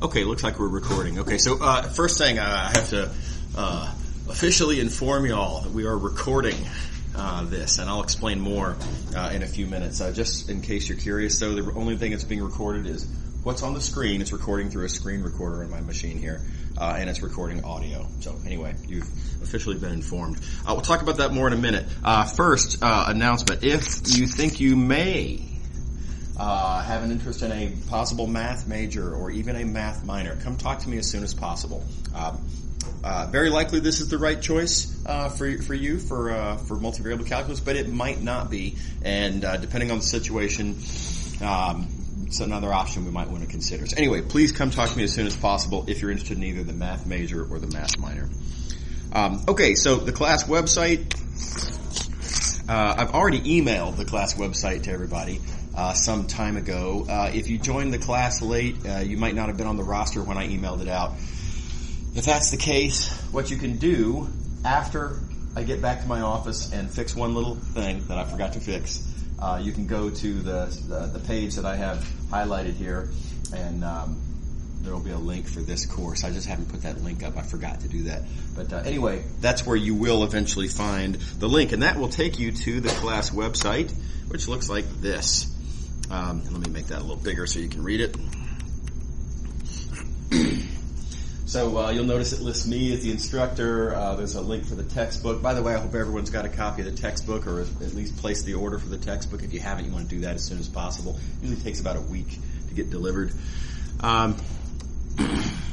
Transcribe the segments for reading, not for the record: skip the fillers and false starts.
Okay, looks like we're recording. Okay, so first thing I have to officially inform you all that we are recording this, and I'll explain more in a few minutes. Just in case you're curious, though, the only thing that's being recorded is what's on the screen. It's recording through a screen recorder in my machine here, and it's recording audio. So anyway, you've officially been informed. We'll talk about that more in a minute. First, announcement. If you think you may have an interest in a possible math major or even a math minor, come talk to me as soon as possible. Very likely this is the right choice for you for multivariable calculus, but it might not be, and depending on the situation, it's another option we might want to consider. So anyway, please come talk to me as soon as possible if you're interested in either the math major or the math minor. Okay, so the class website, I've already emailed the class website to everybody some time ago. If you joined the class late, you might not have been on the roster when I emailed it out. If that's the case, what you can do after I get back to my office and fix one little thing that I forgot to fix, you can go to the page that I have highlighted here, and there will be a link for this course. I just haven't put that link up. I forgot to do that. But anyway, that's where you will eventually find the link, and that will take you to the class website, which looks like this. And let me make that a little bigger so you can read it. So you'll notice it lists me as the instructor. There's a link for the textbook. By the way, I hope everyone's got a copy of the textbook, or at least placed the order for the textbook. If you haven't, you want to do that as soon as possible. It usually takes about a week to get delivered. A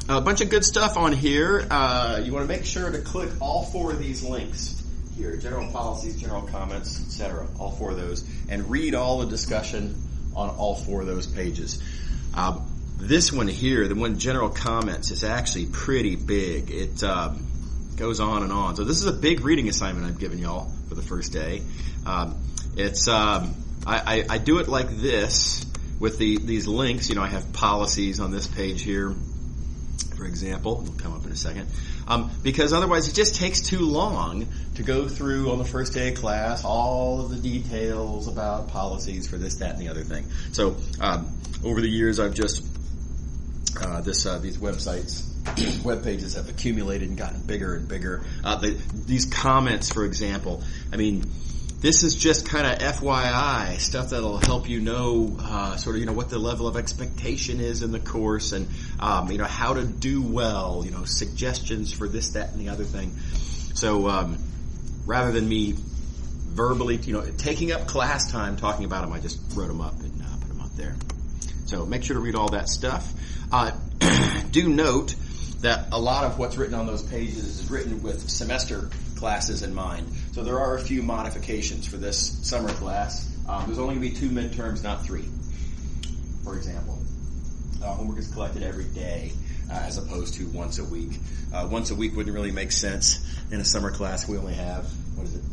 bunch of good stuff on here. You want to make sure to click all four of these links here: general policies, general comments, etc. All four of those, and read all the discussion on all four of those pages. This one here, the one general comments, is actually pretty big. It goes on and on. So this is a big reading assignment I've given y'all for the first day. I do it like this with these links. You know, I have policies on this page here, for example. It'll come up in a second. Because otherwise it just takes too long to go through on the first day of class all of the details about policies for this, that, and the other thing. So over the years, I've just these websites, web pages have accumulated and gotten bigger and bigger. These comments, for example, I mean, this is just kind of FYI stuff that'll help you know sort of what the level of expectation is in the course, and how to do well. Suggestions for this, that, and the other thing. So rather than me verbally, taking up class time talking about them, I just wrote them up and put them up there. So make sure to read all that stuff. Do note that a lot of what's written on those pages is written with semester classes in mind. So there are a few modifications for this summer class. There's only going to be 2 midterms, not 3, for example. Homework is collected every day as opposed to once a week. Once a week wouldn't really make sense. In a summer class, we only have,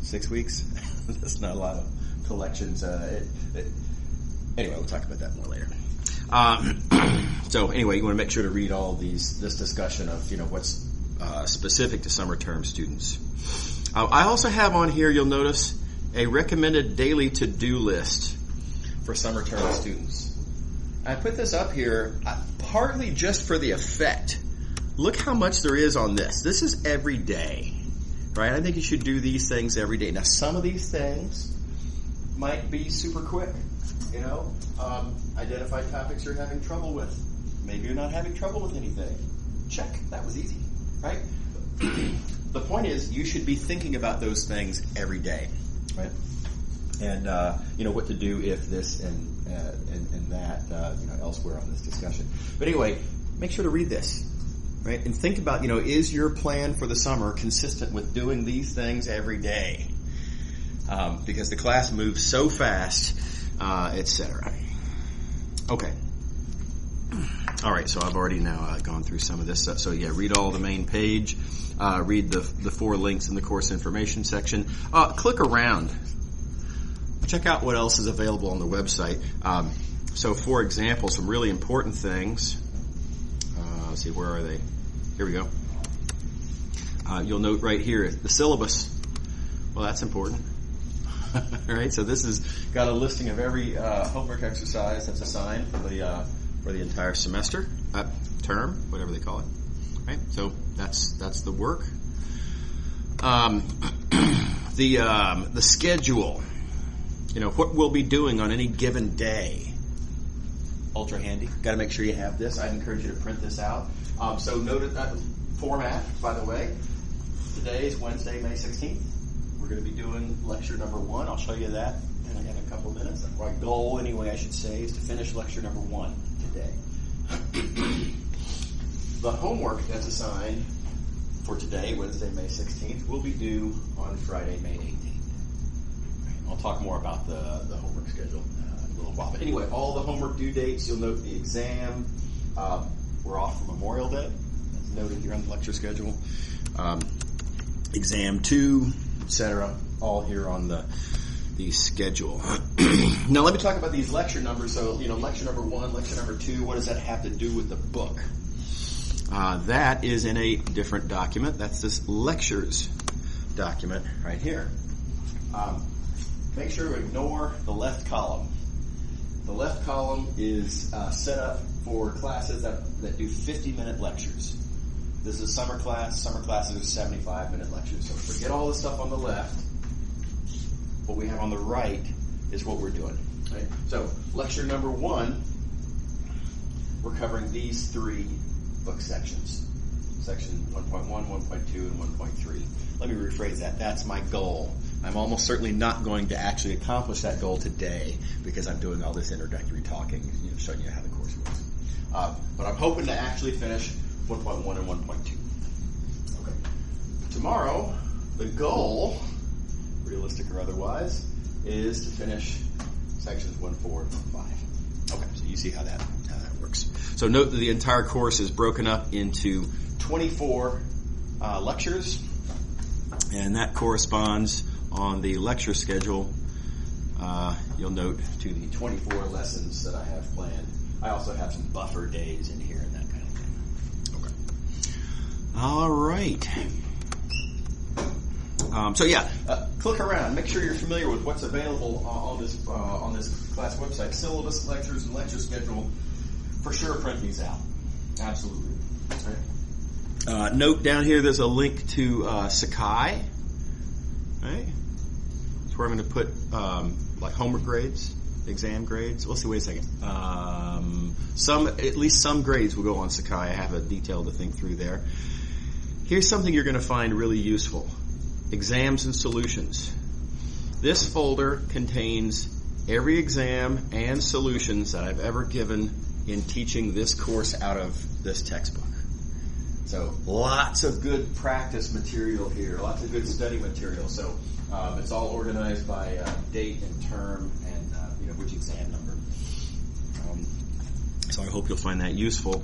6 weeks? That's not a lot of collections. Anyway, we'll talk about that more later. So anyway, you want to make sure to read all this discussion of what's specific to summer term students. I also have on here, you'll notice, a recommended daily to-do list for summer term students. I put this up here partly just for the effect. Look how much there is on this. This is every day, right? I think you should do these things every day. Now, some of these things might be super quick. Identify topics you're having trouble with. Maybe you're not having trouble with anything. Check. That was easy, right? The point is, you should be thinking about those things every day, right? And what to do if this and that, elsewhere on this discussion. But anyway, make sure to read this, right? And think about, is your plan for the summer consistent with doing these things every day? Because the class moves so fast, etc. Okay. All right, so I've already now gone through some of this stuff. So yeah, read all the main page. Read the 4 links in the course information section. Click around. Check out what else is available on the website. So for example, some really important things. Let's see, where are they? Here we go. You'll note right here, the syllabus. Well, that's important. All right, so this has got a listing of every homework exercise that's assigned for for the entire semester, term, whatever they call it. Right? So that's the work. The schedule. What we'll be doing on any given day. Ultra handy. Got to make sure you have this. I'd encourage you to print this out. So note format, by the way. Today is Wednesday, May 16th. We're going to be doing lecture number 1. I'll show you that in a couple minutes. My goal, anyway, I should say, is to finish lecture number 1 today. The homework that's assigned for today, Wednesday, May 16th, will be due on Friday, May 18th. I'll talk more about the homework schedule in a little while. But anyway, all the homework due dates, you'll note the exam. We're off for Memorial Day. That's noted here on the lecture schedule. Exam 2, etc., all here on the schedule. Now let me talk about these lecture numbers. So, lecture number 1, lecture number 2, what does that have to do with the book? That is in a different document. That's this lectures document right here. Make sure to ignore the left column. The left column is set up for classes that do 50-minute lectures. This is summer class. Summer classes are 75-minute lectures. So forget all the stuff on the left. What we have on the right is what we're doing. Right? So lecture number 1, we're covering these 3 book sections. Section 1.1, 1.2, and 1.3. Let me rephrase that. That's my goal. I'm almost certainly not going to actually accomplish that goal today because I'm doing all this introductory talking, showing you how the course works. But I'm hoping to actually finish 1.1 and 1.2. Okay. Tomorrow, the goal, realistic or otherwise, is to finish sections 1.4 and 1.5. Okay, so you see how that works. So note that the entire course is broken up into 24 lectures, and that corresponds on the lecture schedule, you'll note, to the 24 lessons that I have planned. I also have some buffer days in here and that kind of thing. Okay. All right. Click around. Make sure you're familiar with what's available on this class website. Syllabus, lectures, and lecture schedule. For sure, print these out. Absolutely. Okay. Note down here, there's a link to Sakai. Right? That's where I'm going to put like homework grades, exam grades. Let's see. Wait a second. At least some grades will go on Sakai. I have a detail to think through there. Here's something you're going to find really useful. Exams and solutions. This folder contains every exam and solutions that I've ever given in teaching this course out of this textbook. So lots of good practice material here, lots of good study material. So it's all organized by date and term and which exam number. So I hope you'll find that useful.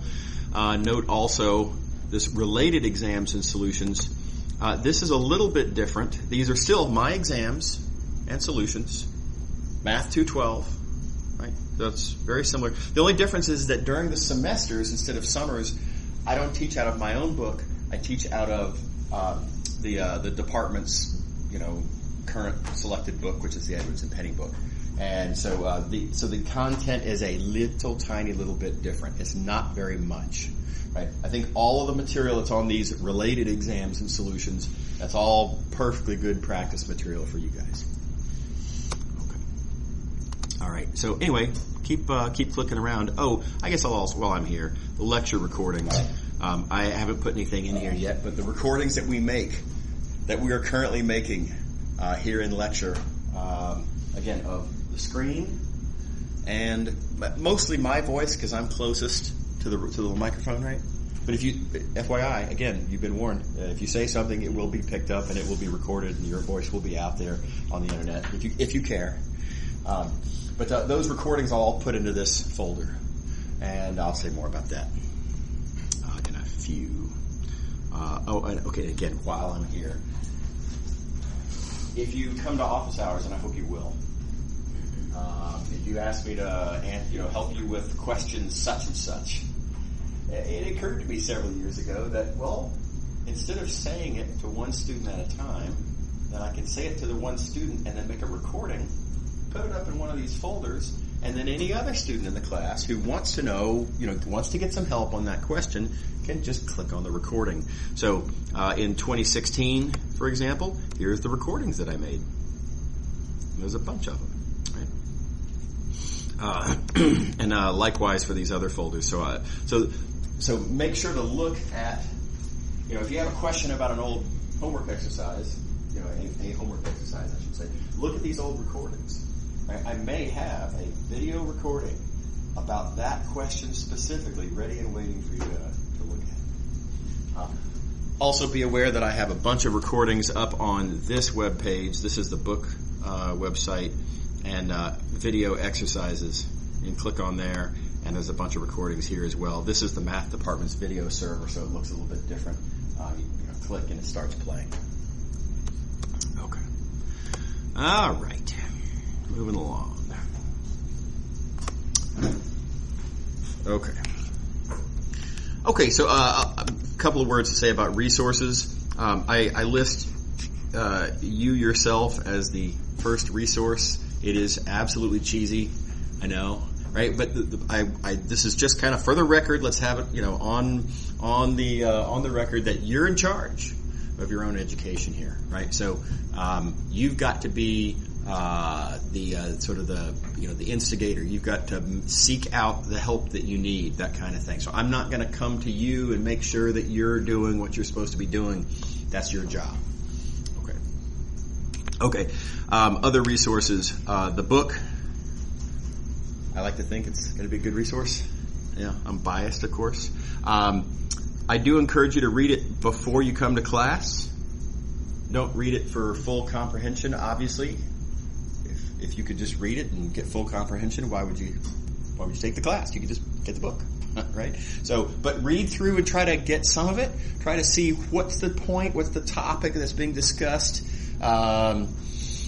Note also this related exams and solutions. This is a little bit different. These are still my exams and solutions. Math 212, right? That's very similar. The only difference is that during the semesters instead of summers, I don't teach out of my own book. I teach out of the department's, current selected book, which is the Edwards and Penny book. And so the content is a tiny little bit different. It's not very much, right? I think all of the material that's on these related exams and solutions, that's all perfectly good practice material for you guys. Okay. All right. So anyway, keep clicking around. Oh, I guess I'll also, while I'm here, the lecture recordings. I haven't put anything in here yet, but the recordings that we are currently making here in lecture, again, of the screen and mostly my voice because I'm closest to the little microphone, right? But if you, FYI, again, you've been warned. If you say something, it will be picked up and it will be recorded, and your voice will be out there on the internet if you care. But those recordings I'll all put into this folder, and I'll say more about that in a few. Okay. Again, while I'm here, if you come to office hours, and I hope you will, if you ask me to, help you with questions such and such. It occurred to me several years ago that, instead of saying it to one student at a time, then I can say it to the one student and then make a recording, put it up in one of these folders, And then any other student in the class who wants to know, wants to get some help on that question can just click on the recording. So in 2016, for example, here's the recordings that I made. There's a bunch of them. And likewise for these other folders. So make sure to look at, if you have a question about an old homework exercise, a homework exercise, I should say, look at these old recordings. Right? I may have a video recording about that question specifically ready and waiting for you to look at. Also be aware that I have a bunch of recordings up on this web page. This is the book website, and video exercises. You can click on there, and there's a bunch of recordings here as well. This is the math department's video server, so it looks a little bit different. You click and it starts playing. Okay. All right. Moving along. Okay, so a couple of words to say about resources. I list you yourself as the first resource. It is absolutely cheesy, I know, right? But this is just kind of for the record. Let's have it, on the record that you're in charge of your own education here, right? So you've got to be the instigator. You've got to seek out the help that you need, that kind of thing. So I'm not going to come to you and make sure that you're doing what you're supposed to be doing. That's your job. Okay. Other resources. The book. I like to think it's going to be a good resource. Yeah, I'm biased, of course. I do encourage you to read it before you come to class. Don't read it for full comprehension, obviously. If you could just read it and get full comprehension, why would you take the class? You could just get the book, right? So, but read through and try to get some of it. Try to see what's the point, what's the topic that's being discussed.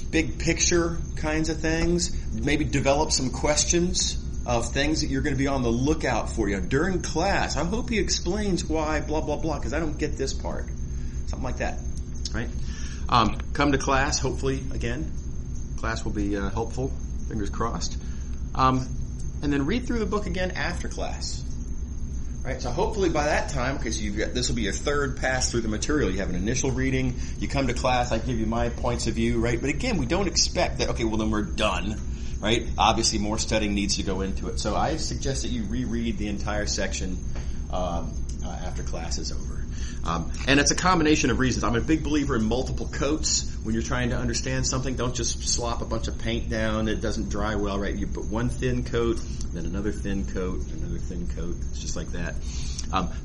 Big picture kinds of things. Maybe develop some questions of things that you're going to be on the lookout for. During class, I hope he explains why blah, blah, blah, because I don't get this part. Something like that, right? Come to class, hopefully, again. Class will be helpful, fingers crossed. And then read through the book again after class. Right? So hopefully by that time, because this will be your third pass through the material. You have an initial reading, you come to class, I give you my points of view, right? But again, we don't expect that, okay, well then we're done, right? Obviously more studying needs to go into it. So I suggest that you reread the entire section after class is over. And it's a combination of reasons. I'm a big believer in multiple coats. When you're trying to understand something, don't just slop a bunch of paint down. It doesn't dry well, right? You put one thin coat, then another thin coat, another thin coat. It's just like that.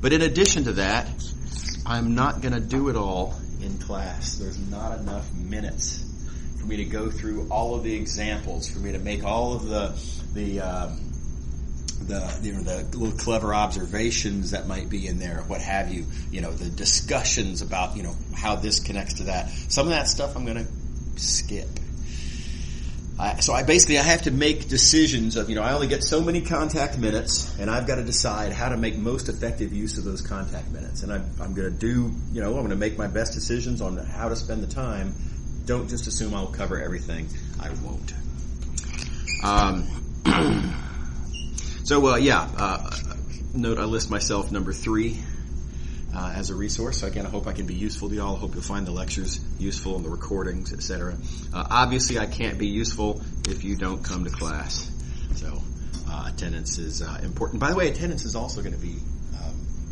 But in addition to that, I'm not going to do it all in class. There's not enough minutes for me to go through all of the examples, for me to make all of the little clever observations that might be in there, what have you, the discussions about, how this connects to that. Some of that stuff I'm going to skip. So I have to make decisions of, I only get so many contact minutes, and I've got to decide how to make most effective use of those contact minutes. And I'm going to do, I'm going to make my best decisions on how to spend the time. Don't just assume I'll cover everything. I won't. Note I list myself number 3 as a resource. So again, I hope I can be useful to y'all. I hope you'll find the lectures useful and the recordings, etc. Obviously, I can't be useful if you don't come to class. So attendance is important. By the way, attendance is also going to be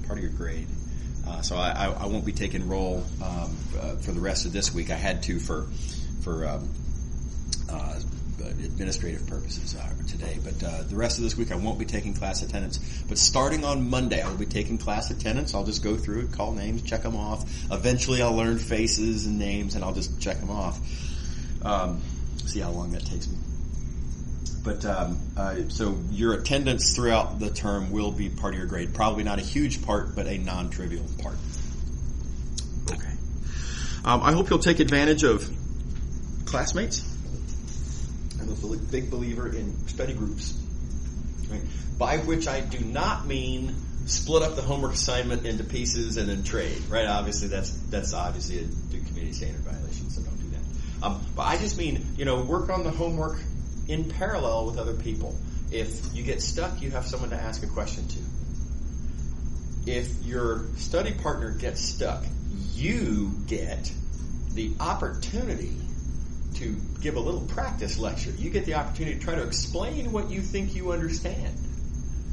part of your grade. So I won't be taking roll for the rest of this week. I had to for administrative purposes today, but the rest of this week I won't be taking class attendance. But starting on Monday, I will be taking class attendance. I'll just go through it, call names, check them off. Eventually, I'll learn faces and names, and I'll just check them off. See how long that takes me. But so your attendance throughout the term will be part of your grade. Probably not a huge part, but a non-trivial part. Okay. I hope you'll take advantage of classmates. I'm a big believer in study groups, right? By which I do not mean split up the homework assignment into pieces and then trade, right? Obviously, that's obviously a community standard violation, so don't do that. But I just mean, work on the homework in parallel with other people. If you get stuck, you have someone to ask a question to. If your study partner gets stuck, you get the opportunity to give a little practice lecture. You get the opportunity to try to explain what you think you understand,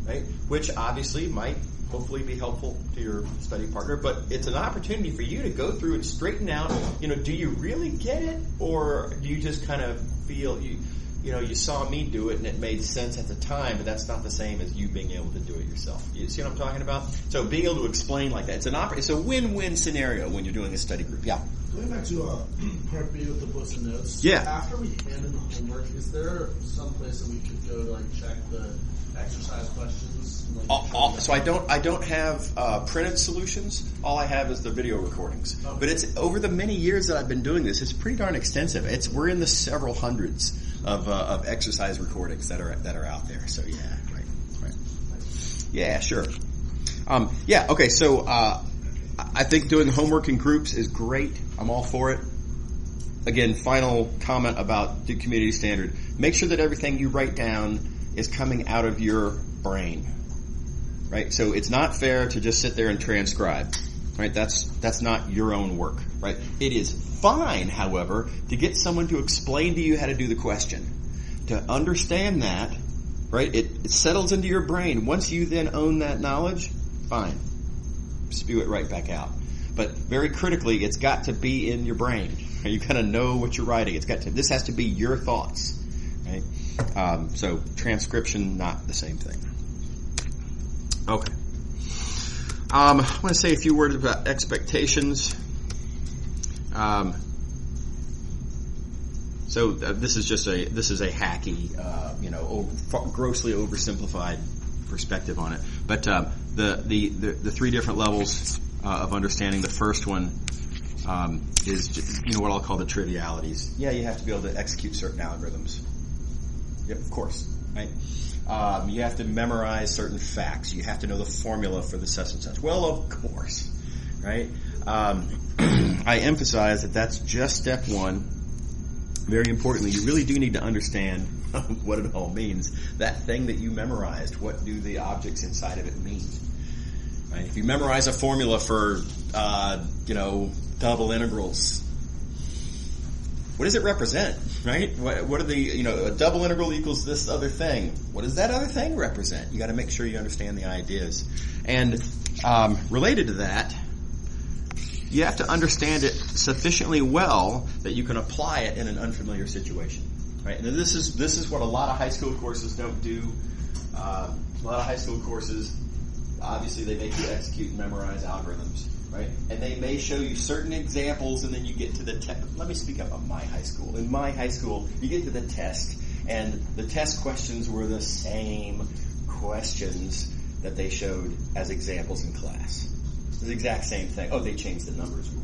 right? Which obviously might hopefully be helpful to your study partner, but it's an opportunity for you to go through and straighten out, do you really get it? Or do you just kind of feel you saw me do it and it made sense at the time, but that's not the same as you being able to do it yourself. You see what I'm talking about? So being able to explain like that, it's a win-win scenario when you're doing a study group. Yeah. Going back to part B with the books and notes. Yeah. After we hand in the homework, is there some place that we could go to check the exercise questions? So I don't have printed solutions. All I have is the video recordings. Okay. But it's over the many years that I've been doing this, it's pretty darn extensive. We're in the several hundreds of exercise recordings that are out there. So yeah, right. Yeah, sure. Okay. So I think doing homework in groups is great. I'm all for it. Again, final comment about the community standard. Make sure that everything you write down is coming out of your brain, right? So it's not fair to just sit there and transcribe, right? That's not your own work, right? It is fine, however, to get someone to explain to you how to do the question. To understand that, right? It settles into your brain. Once you then own that knowledge, fine. Spew it right back out. But very critically, it's got to be in your brain. You kind of know what you're writing. This has to be your thoughts, right? So transcription, not the same thing. Okay. I want to say a few words about expectations. So this is a hacky, grossly oversimplified perspective on it. But the three different levels of understanding. The first one is just, what I'll call the trivialities. Yeah, you have to be able to execute certain algorithms. Yep, of course, right? You have to memorize certain facts. You have to know the formula for the such and such. Well, of course, right? I emphasize that that's just step one. Very importantly, you really do need to understand what it all means. That thing that you memorized, what do the objects inside of it mean? Right? If you memorize a formula for, double integrals, what does it represent, right? What are a double integral equals this other thing. What does that other thing represent? You got to make sure you understand the ideas. And related to that, you have to understand it sufficiently well that you can apply it in an unfamiliar situation, right? And this is what a lot of high school courses don't do. A lot of high school courses, obviously, they make you execute and memorize algorithms, right? And they may show you certain examples, and then you get to the test. Let me speak up on my high school. In my high school, you get to the test, and the test questions were the same questions that they showed as examples in class. It's the exact same thing. Oh, they changed the numbers. Ooh.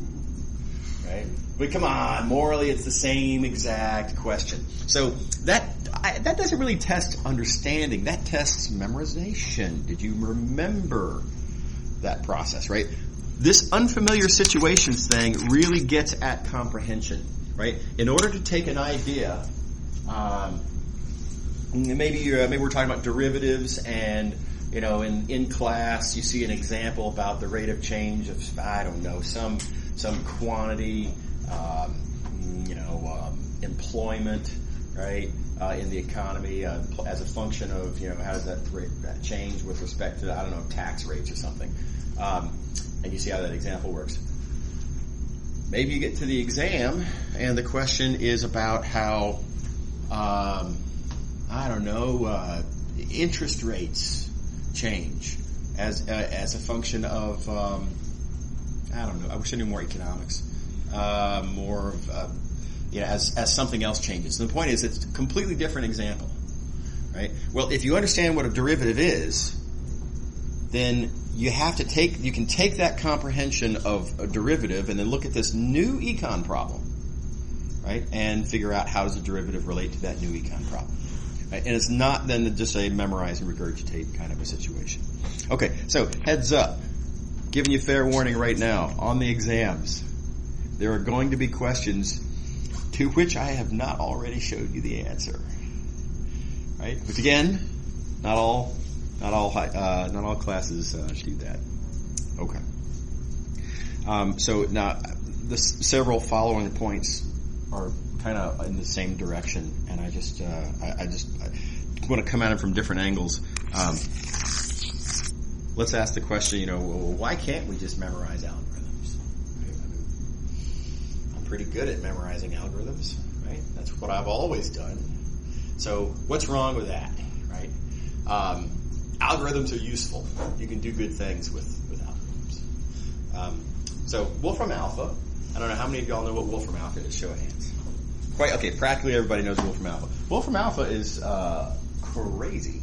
Right? But come on, morally, it's the same exact question. So that doesn't really test understanding. That tests memorization. Did you remember that process, right? This unfamiliar situations thing really gets at comprehension, right? In order to take an idea, maybe we're talking about derivatives, and in class you see an example about the rate of change of some quantity, employment, right, in the economy as a function of how does that change with respect to tax rates or something. And you see how that example works. Maybe you get to the exam and the question is about how, interest rates change as a function of, I wish I knew more economics. As something else changes. And the point is, it's a completely different example, right? Well, if you understand what a derivative is, then you can take that comprehension of a derivative and then look at this new econ problem, right? And figure out how does a derivative relate to that new econ problem. Right? And it's not then just a memorize and regurgitate kind of a situation. Okay, so heads up. Giving you fair warning right now. On the exams, there are going to be questions to which I have not already showed you the answer. Right? Which again, Not all classes do that. Okay. So now the several following points are kind of in the same direction, and I want to come at it from different angles. Let's ask the question, why can't we just memorize algorithms? I'm pretty good at memorizing algorithms, right? That's what I've always done. So what's wrong with that, right? Algorithms are useful. You can do good things with algorithms. So Wolfram Alpha, I don't know how many of y'all know what Wolfram Alpha is. Show of hands. Practically everybody knows Wolfram Alpha. Wolfram Alpha is crazy,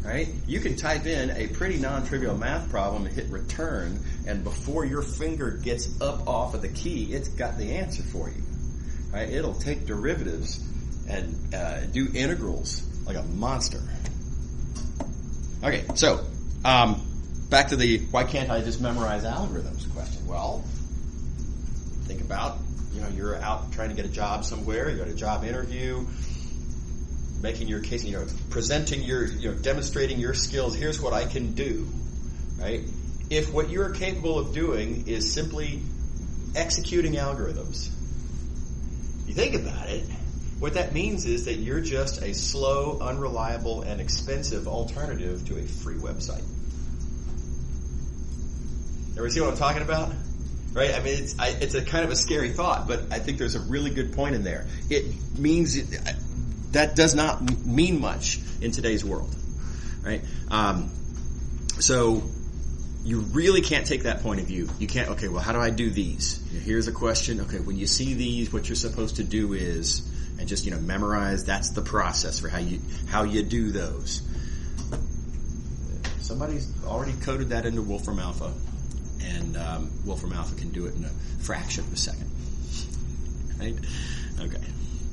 right? You can type in a pretty non-trivial math problem and hit return, and before your finger gets up off of the key, it's got the answer for you, right? It'll take derivatives and do integrals like a monster. Okay, so back to the why can't I just memorize algorithms question. Well, think about, you're out trying to get a job somewhere, you got a job interview, making your case, presenting demonstrating your skills. Here's what I can do, right? If what you're capable of doing is simply executing algorithms, you think about it, what that means is that you're just a slow, unreliable, and expensive alternative to a free website. Ever see what I'm talking about? Right? I mean, it's a kind of a scary thought, but I think there's a really good point in there. It means that does not mean much in today's world, right? So you really can't take that point of view. You can't, okay, well, how do I do these? Here's a question. Okay, when you see these, what you're supposed to do is, and just, memorize, that's the process for how you do those. Somebody's already coded that into Wolfram Alpha, and Wolfram Alpha can do it in a fraction of a second. Right? Okay.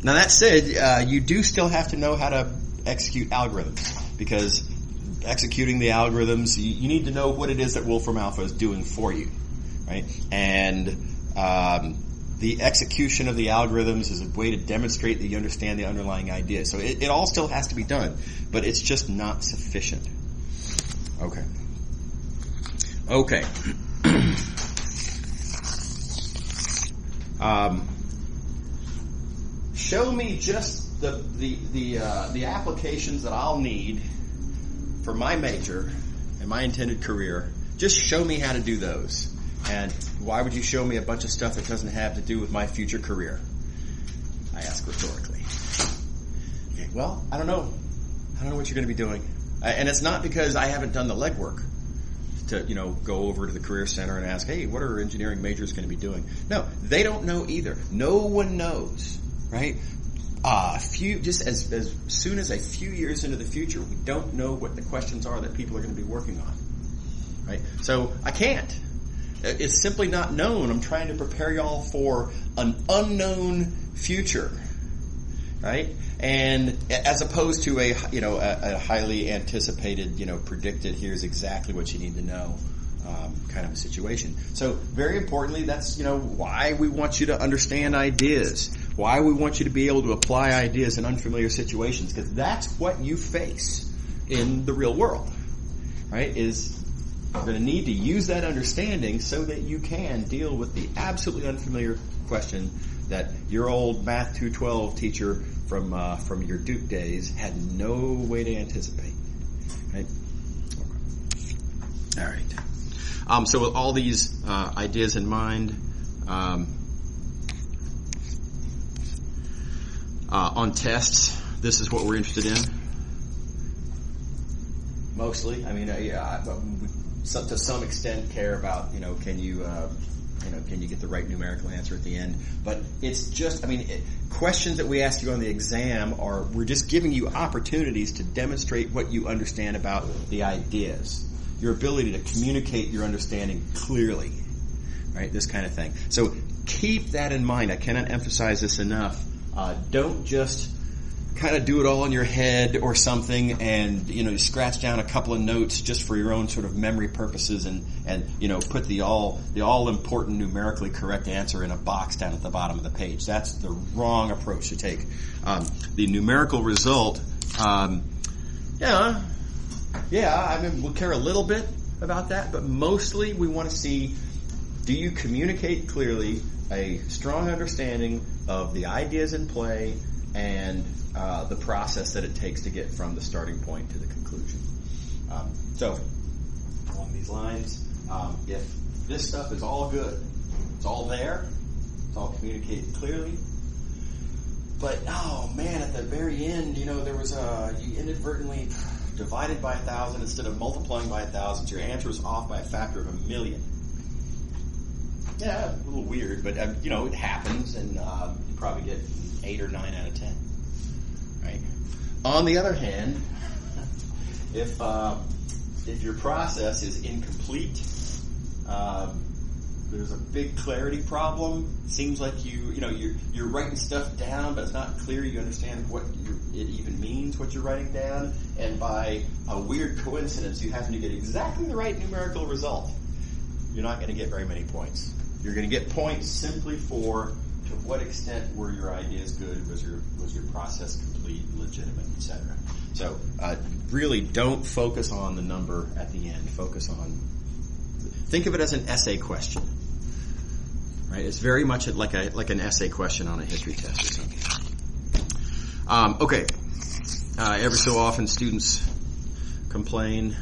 Now that said, you do still have to know how to execute algorithms, because executing the algorithms, you need to know what it is that Wolfram Alpha is doing for you, right? And the execution of the algorithms is a way to demonstrate that you understand the underlying idea. So it all still has to be done, but it's just not sufficient. Okay. Show me just the applications that I'll need for my major and my intended career. Just show me how to do those. And why would you show me a bunch of stuff that doesn't have to do with my future career? I ask rhetorically. Okay, well, I don't know. I don't know what you're going to be doing. And it's not because I haven't done the legwork to, go over to the Career Center and ask, hey, what are engineering majors going to be doing? No, they don't know either. No one knows, right? Just as soon as a few years into the future, we don't know what the questions are that people are going to be working on, right? So I can't. It's simply not known. I'm trying to prepare y'all for an unknown future, right? And as opposed to a highly anticipated, predicted, here's exactly what you need to know, kind of a situation. So very importantly, that's, why we want you to understand ideas, why we want you to be able to apply ideas in unfamiliar situations, because that's what you face in the real world, right? You're going to need to use that understanding so that you can deal with the absolutely unfamiliar question that your old Math 212 teacher from your Duke days had no way to anticipate. Right? All right. So with all these ideas in mind, on tests, this is what we're interested in. Mostly, I mean, to some extent, care about, can you get the right numerical answer at the end? But it's just, questions that we ask you on the exam we're just giving you opportunities to demonstrate what you understand about the ideas, your ability to communicate your understanding clearly, right? This kind of thing. So keep that in mind. I cannot emphasize this enough. Don't just kind of do it all in your head or something, and you scratch down a couple of notes just for your own sort of memory purposes, and put the all important numerically correct answer in a box down at the bottom of the page. That's the wrong approach to take. The numerical result, Yeah, I mean, we'll care a little bit about that, but mostly we want to see, do you communicate clearly a strong understanding of the ideas in play and the process that it takes to get from the starting point to the conclusion. So, along these lines, if this stuff is all good, it's all there, it's all communicated clearly, but, oh man, at the very end, there was you inadvertently divided by 1,000 instead of multiplying by 1,000, so your answer was off by a factor of 1,000,000. Yeah, a little weird, but it happens, and you probably get 8 or 9 out of 10. Right. On the other hand, if your process is incomplete, there's a big clarity problem. Seems like you're writing stuff down, but it's not clear you understand what it even means, what you're writing down, and by a weird coincidence, you happen to get exactly the right numerical result. You're not going to get very many points. You're going to get points simply for to what extent were your ideas good, was your process complete, legitimate, etc. So really don't focus on the number at the end. Think of it as an essay question. Right? It's very much like an essay question on a history test or something. Okay. Every so often students complain,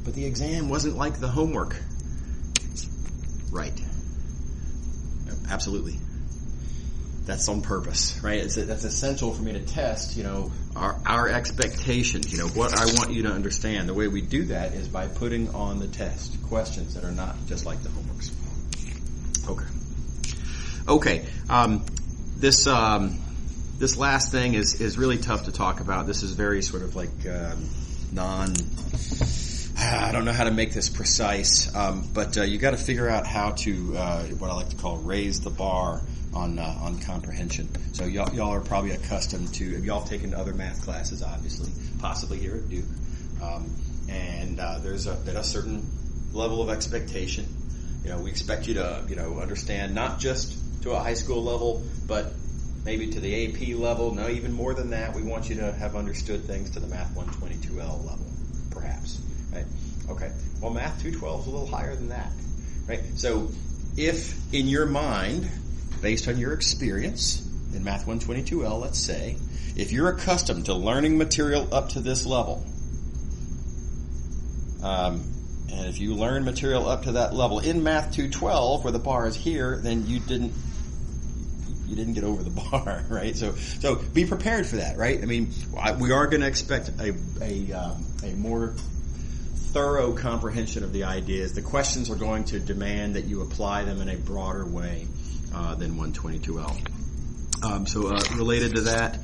but the exam wasn't like the homework. Right. Absolutely. That's on purpose, right? That's essential for me to test, our expectations, what I want you to understand. The way we do that is by putting on the test questions that are not just like the homeworks. Okay. This last thing is really tough to talk about. This is very sort of like I don't know how to make this precise, but you got to figure out how to what I like to call raise the bar on comprehension. So y'all are probably accustomed to, y'all have taken other math classes, obviously, possibly here at Duke, and there's a certain level of expectation. We expect you to understand not just to a high school level, but maybe to the AP level. No, even more than that. We want you to have understood things to the Math 122L level, perhaps. Right? Okay. Well, Math 212 is a little higher than that. Right? So, if in your mind, based on your experience in Math 122L, let's say, if you're accustomed to learning material up to this level, and if you learn material up to that level in Math 212, where the bar is here, then you didn't get over the bar, right? So be prepared for that, right? I mean, we are going to expect a more thorough comprehension of the ideas. The questions are going to demand that you apply them in a broader way than 122L. Related to that,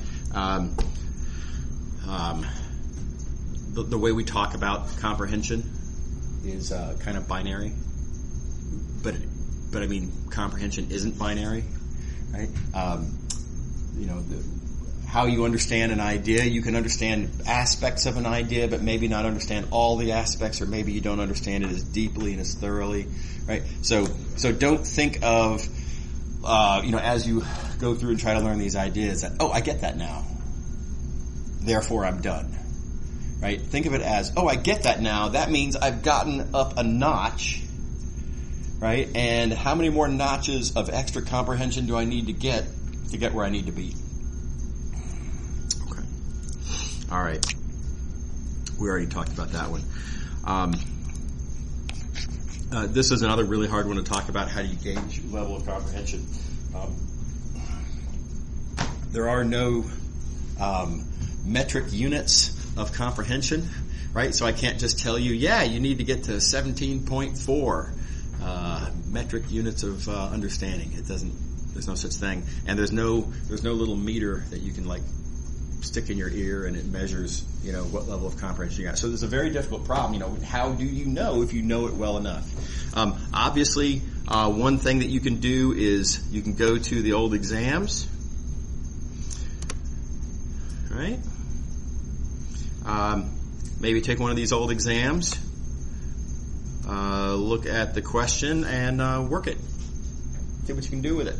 the way we talk about comprehension is kind of binary, but I mean, comprehension isn't binary, right? How you understand an idea, you can understand aspects of an idea, but maybe not understand all the aspects, or maybe you don't understand it as deeply and as thoroughly, right? So don't think of, as you go through and try to learn these ideas that, I get that now, therefore I'm done, right? Think of it as, I get that now, that means I've gotten up a notch, right? And how many more notches of extra comprehension do I need to get where I need to be? Okay. All right. We already talked about that one. This is another really hard one to talk about. How do you gauge your level of comprehension? There are no metric units of comprehension, right? So I can't just tell you, you need to get to 17.4 metric units of understanding. There's no such thing, and there's no little meter that you can stick in your ear and it measures what level of comprehension you got. So there's a very difficult problem. How do you know if you know it well enough? Obviously, one thing that you can do is you can go to the old exams, right? Maybe take one of these old exams, look at the question, and work it. See what you can do with it.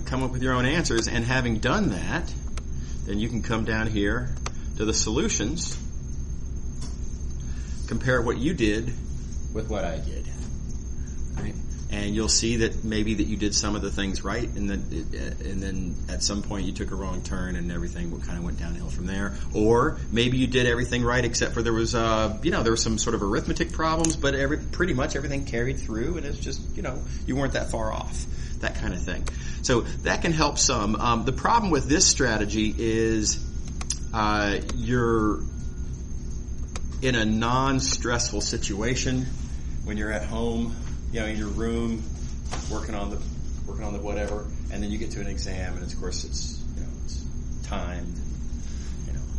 Come up with your own answers, and having done that, then you can come down here to the solutions compare what you did with what I did. Right? And you'll see that maybe that you did some of the things right, and then at some point you took a wrong turn and everything kind of went downhill from there. Or maybe you did everything right except for there was some sort of arithmetic problems, but pretty much everything carried through, and it's just you weren't that far off, that kind of thing. So that can help some. The problem with this strategy is you're in a non-stressful situation when you're at home, in your room, working on the whatever, and then you get to an exam, and of course it's time,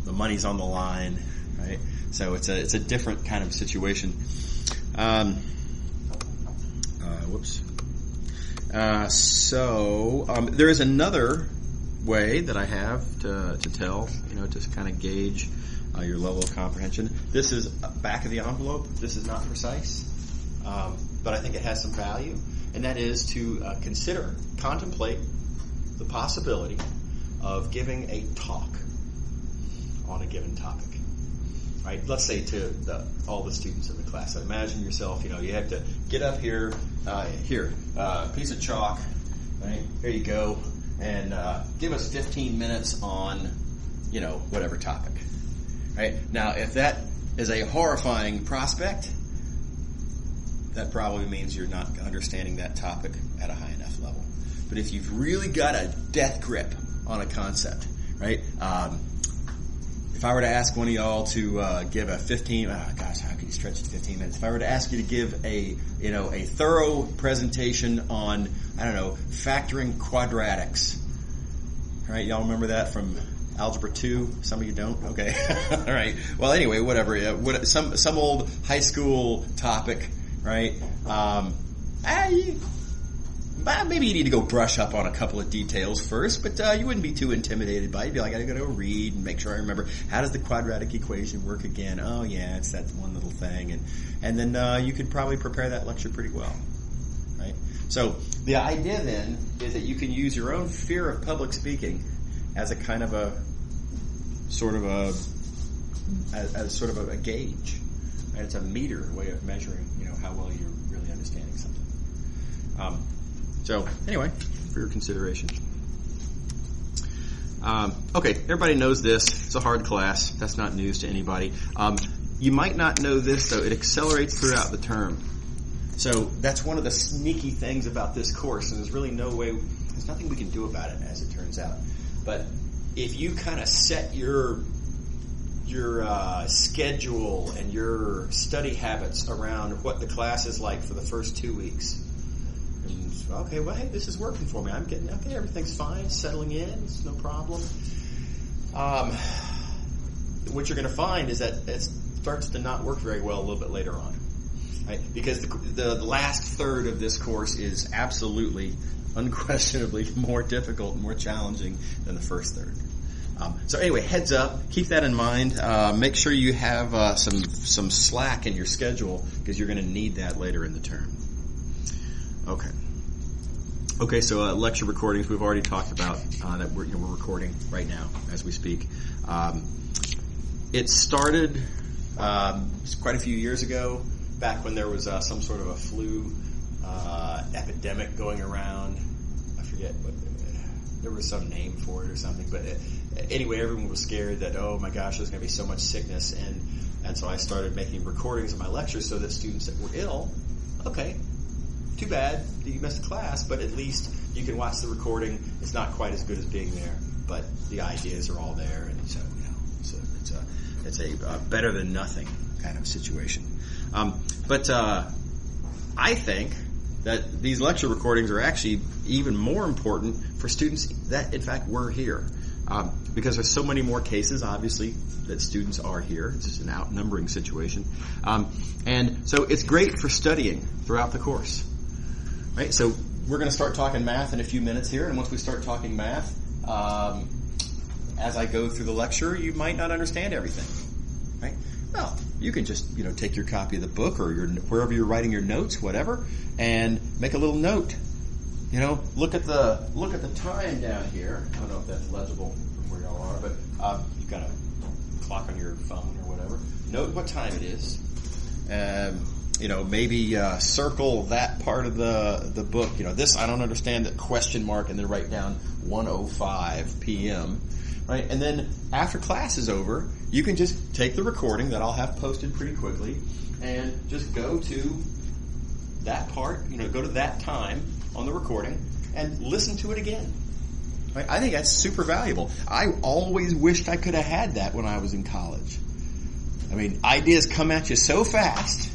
the money's on the line, right? So it's a different kind of situation. There is another way that I have to tell, to kind of gauge your level of comprehension. This is back of the envelope. This is not precise. But I think it has some value, and that is to contemplate the possibility of giving a talk on a given topic. Right? Let's say to all the students in the class. So imagine yourself, you have to get up here, piece of chalk, right? Here you go, and give us 15 minutes on, whatever topic. Right? Now, if that is a horrifying prospect, that probably means you're not understanding that topic at a high enough level. But if you've really got a death grip on a concept, right? If I were to ask one of y'all to give a 15, how could you stretch it to 15 minutes? If I were to ask you to give a thorough presentation on, factoring quadratics, right? Y'all remember that from Algebra 2? Some of you don't? Okay. All right. Well, anyway, whatever. Some old high school topic, right? Maybe you need to go brush up on a couple of details first, but you wouldn't be too intimidated by it. You'd be like, I gotta go read and make sure I remember, how does the quadratic equation work again? Oh yeah, it's that one little thing. And then you could probably prepare that lecture pretty well, right? So the idea then is that you can use your own fear of public speaking as a kind of a sort of a gauge. Right? It's a meter, a way of measuring, how well you're really understanding something. So anyway, for your consideration. Okay, everybody knows this. It's a hard class. That's not news to anybody. You might not know this, though. It accelerates throughout the term. So that's one of the sneaky things about this course, and there's really there's nothing we can do about it, as it turns out. But if you kind of set your schedule and your study habits around what the class is like for the first 2 weeks, and okay, well, hey, this is working for me. I'm getting everything's fine, settling in, it's no problem. What you're going to find is that it starts to not work very well a little bit later on, right? Because the last third of this course is absolutely, unquestionably more difficult, more challenging than the first third. So anyway, heads up, keep that in mind. Make sure you have some slack in your schedule, because you're going to need that later in the term. Okay. So lecture recordings we've already talked about that we're recording right now as we speak. It started quite a few years ago, back when there was some sort of a flu epidemic going around. I forget what. There was some name for it or something, but anyway, everyone was scared that, oh my gosh, there's going to be so much sickness, and so I started making recordings of my lectures so that students that were ill, okay, too bad that you missed a class, but at least you can watch the recording. It's not quite as good as being there, but the ideas are all there, and so it's a better than nothing kind of situation. But I think that these lecture recordings are actually even more important for students that, in fact, were here. Because there's so many more cases, obviously, that students are here. It's just an outnumbering situation. And so it's great for studying throughout the course. Right? So we're going to start talking math in a few minutes here, and once we start talking math, as I go through the lecture, you might not understand everything. Right? Well, you can just, take your copy of the book or wherever you're writing your notes, whatever, and make a little note. Look at the time down here. I don't know if that's legible from where y'all are, but you've got a clock on your phone or whatever. Note what time it is. Maybe circle that part of the book. This I don't understand, that question mark, and then write down 1:05 p.m. Right, and then after class is over, you can just take the recording that I'll have posted pretty quickly, and just go to that part. Go to that time on the recording and listen to it again. Right? I think that's super valuable. I always wished I could have had that when I was in college. I mean, ideas come at you so fast.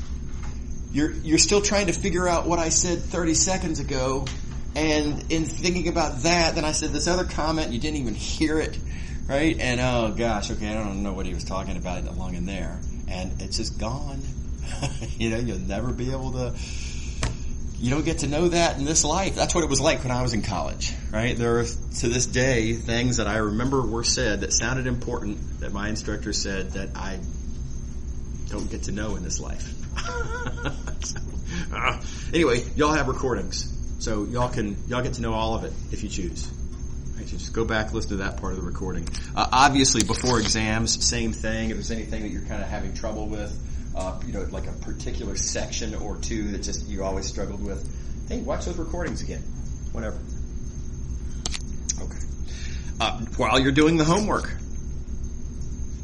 You're still trying to figure out what I said 30 seconds ago, and in thinking about that, then I said this other comment, and you didn't even hear it, right? And oh gosh, okay, I don't know what he was talking about along in there, and it's just gone. You'll never be able to. You don't get to know that in this life. That's what it was like when I was in college, right? There are, to this day, things that I remember were said that sounded important, that my instructor said, that I don't get to know in this life. Anyway, y'all have recordings, so y'all get to know all of it if you choose. Right, so just go back, listen to that part of the recording. Obviously, before exams, same thing. If there's anything that you're kind of having trouble with, like a particular section or two that just you always struggled with, hey, watch those recordings again. Whatever. Okay. While you're doing the homework.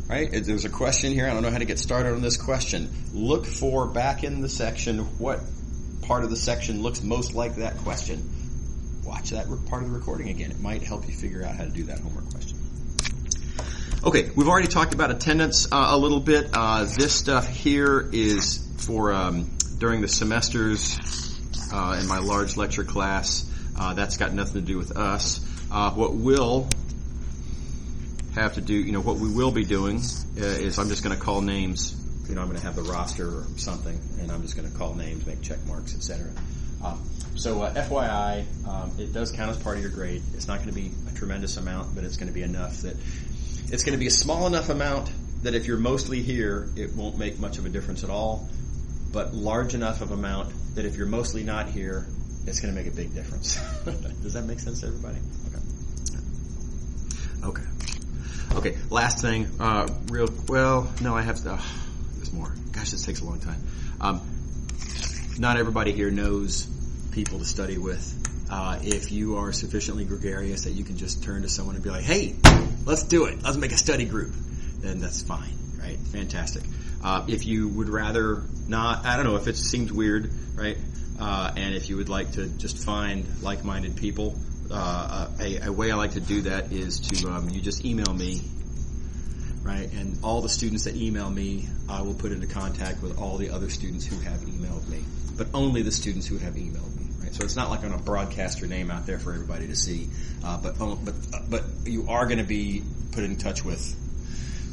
Right? There's a question here. I don't know how to get started on this question. Look for, back in the section, what part of the section looks most like that question. Watch that part of the recording again. It might help you figure out how to do that homework question. Okay, we've already talked about attendance a little bit. This stuff here is for during the semesters in my large lecture class. That's got nothing to do with us. What we'll have to do, what we will be doing is I'm just going to call names. I'm going to have the roster or something, and I'm just going to call names, make check marks, etc. So FYI, it does count as part of your grade. It's not going to be a tremendous amount, but it's going to be enough that it's going to be a small enough amount that if you're mostly here, it won't make much of a difference at all, but large enough of amount that if you're mostly not here, it's going to make a big difference. Does that make sense to everybody? Okay, last thing, I have to, there's more. Gosh, this takes a long time. Not everybody here knows people to study with. If you are sufficiently gregarious that you can just turn to someone and be like, hey, let's do it. Let's make a study group. Then that's fine, right? Fantastic. If you would rather not, I don't know, if it seems weird, right? And if you would like to just find like-minded people, a way I like to do that is to, you just email me, right? And all the students that email me, I will put into contact with all the other students who have emailed me, but only the students who have emailed me, right? So it's not like I'm going to broadcast your name out there for everybody to see, but you are going to be put in touch with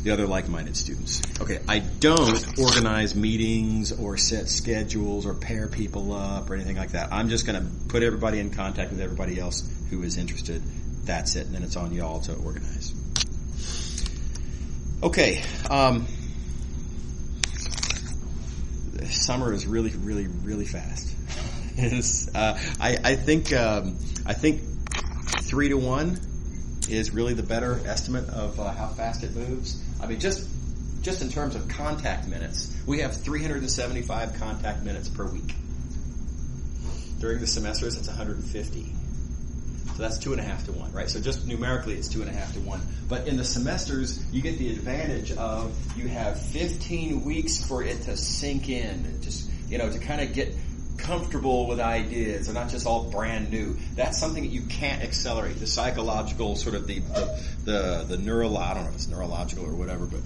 the other like-minded students. Okay, I don't organize meetings or set schedules or pair people up or anything like that. I'm just going to put everybody in contact with everybody else who is interested. That's it, and then it's on y'all to organize. Okay, summer is really, really, really fast. I think 3 to 1 is really the better estimate of how fast it moves. I mean, just in terms of contact minutes, we have 375 contact minutes per week. During the semesters, it's 150. So that's 2.5 to 1, right? So just numerically, it's 2.5 to 1. But in the semesters, you get the advantage of you have 15 weeks for it to sink in, just to kind of get comfortable with ideas. They're not just all brand new. That's something that you can't accelerate. The psychological sort of the neural, I don't know if it's neurological or whatever, but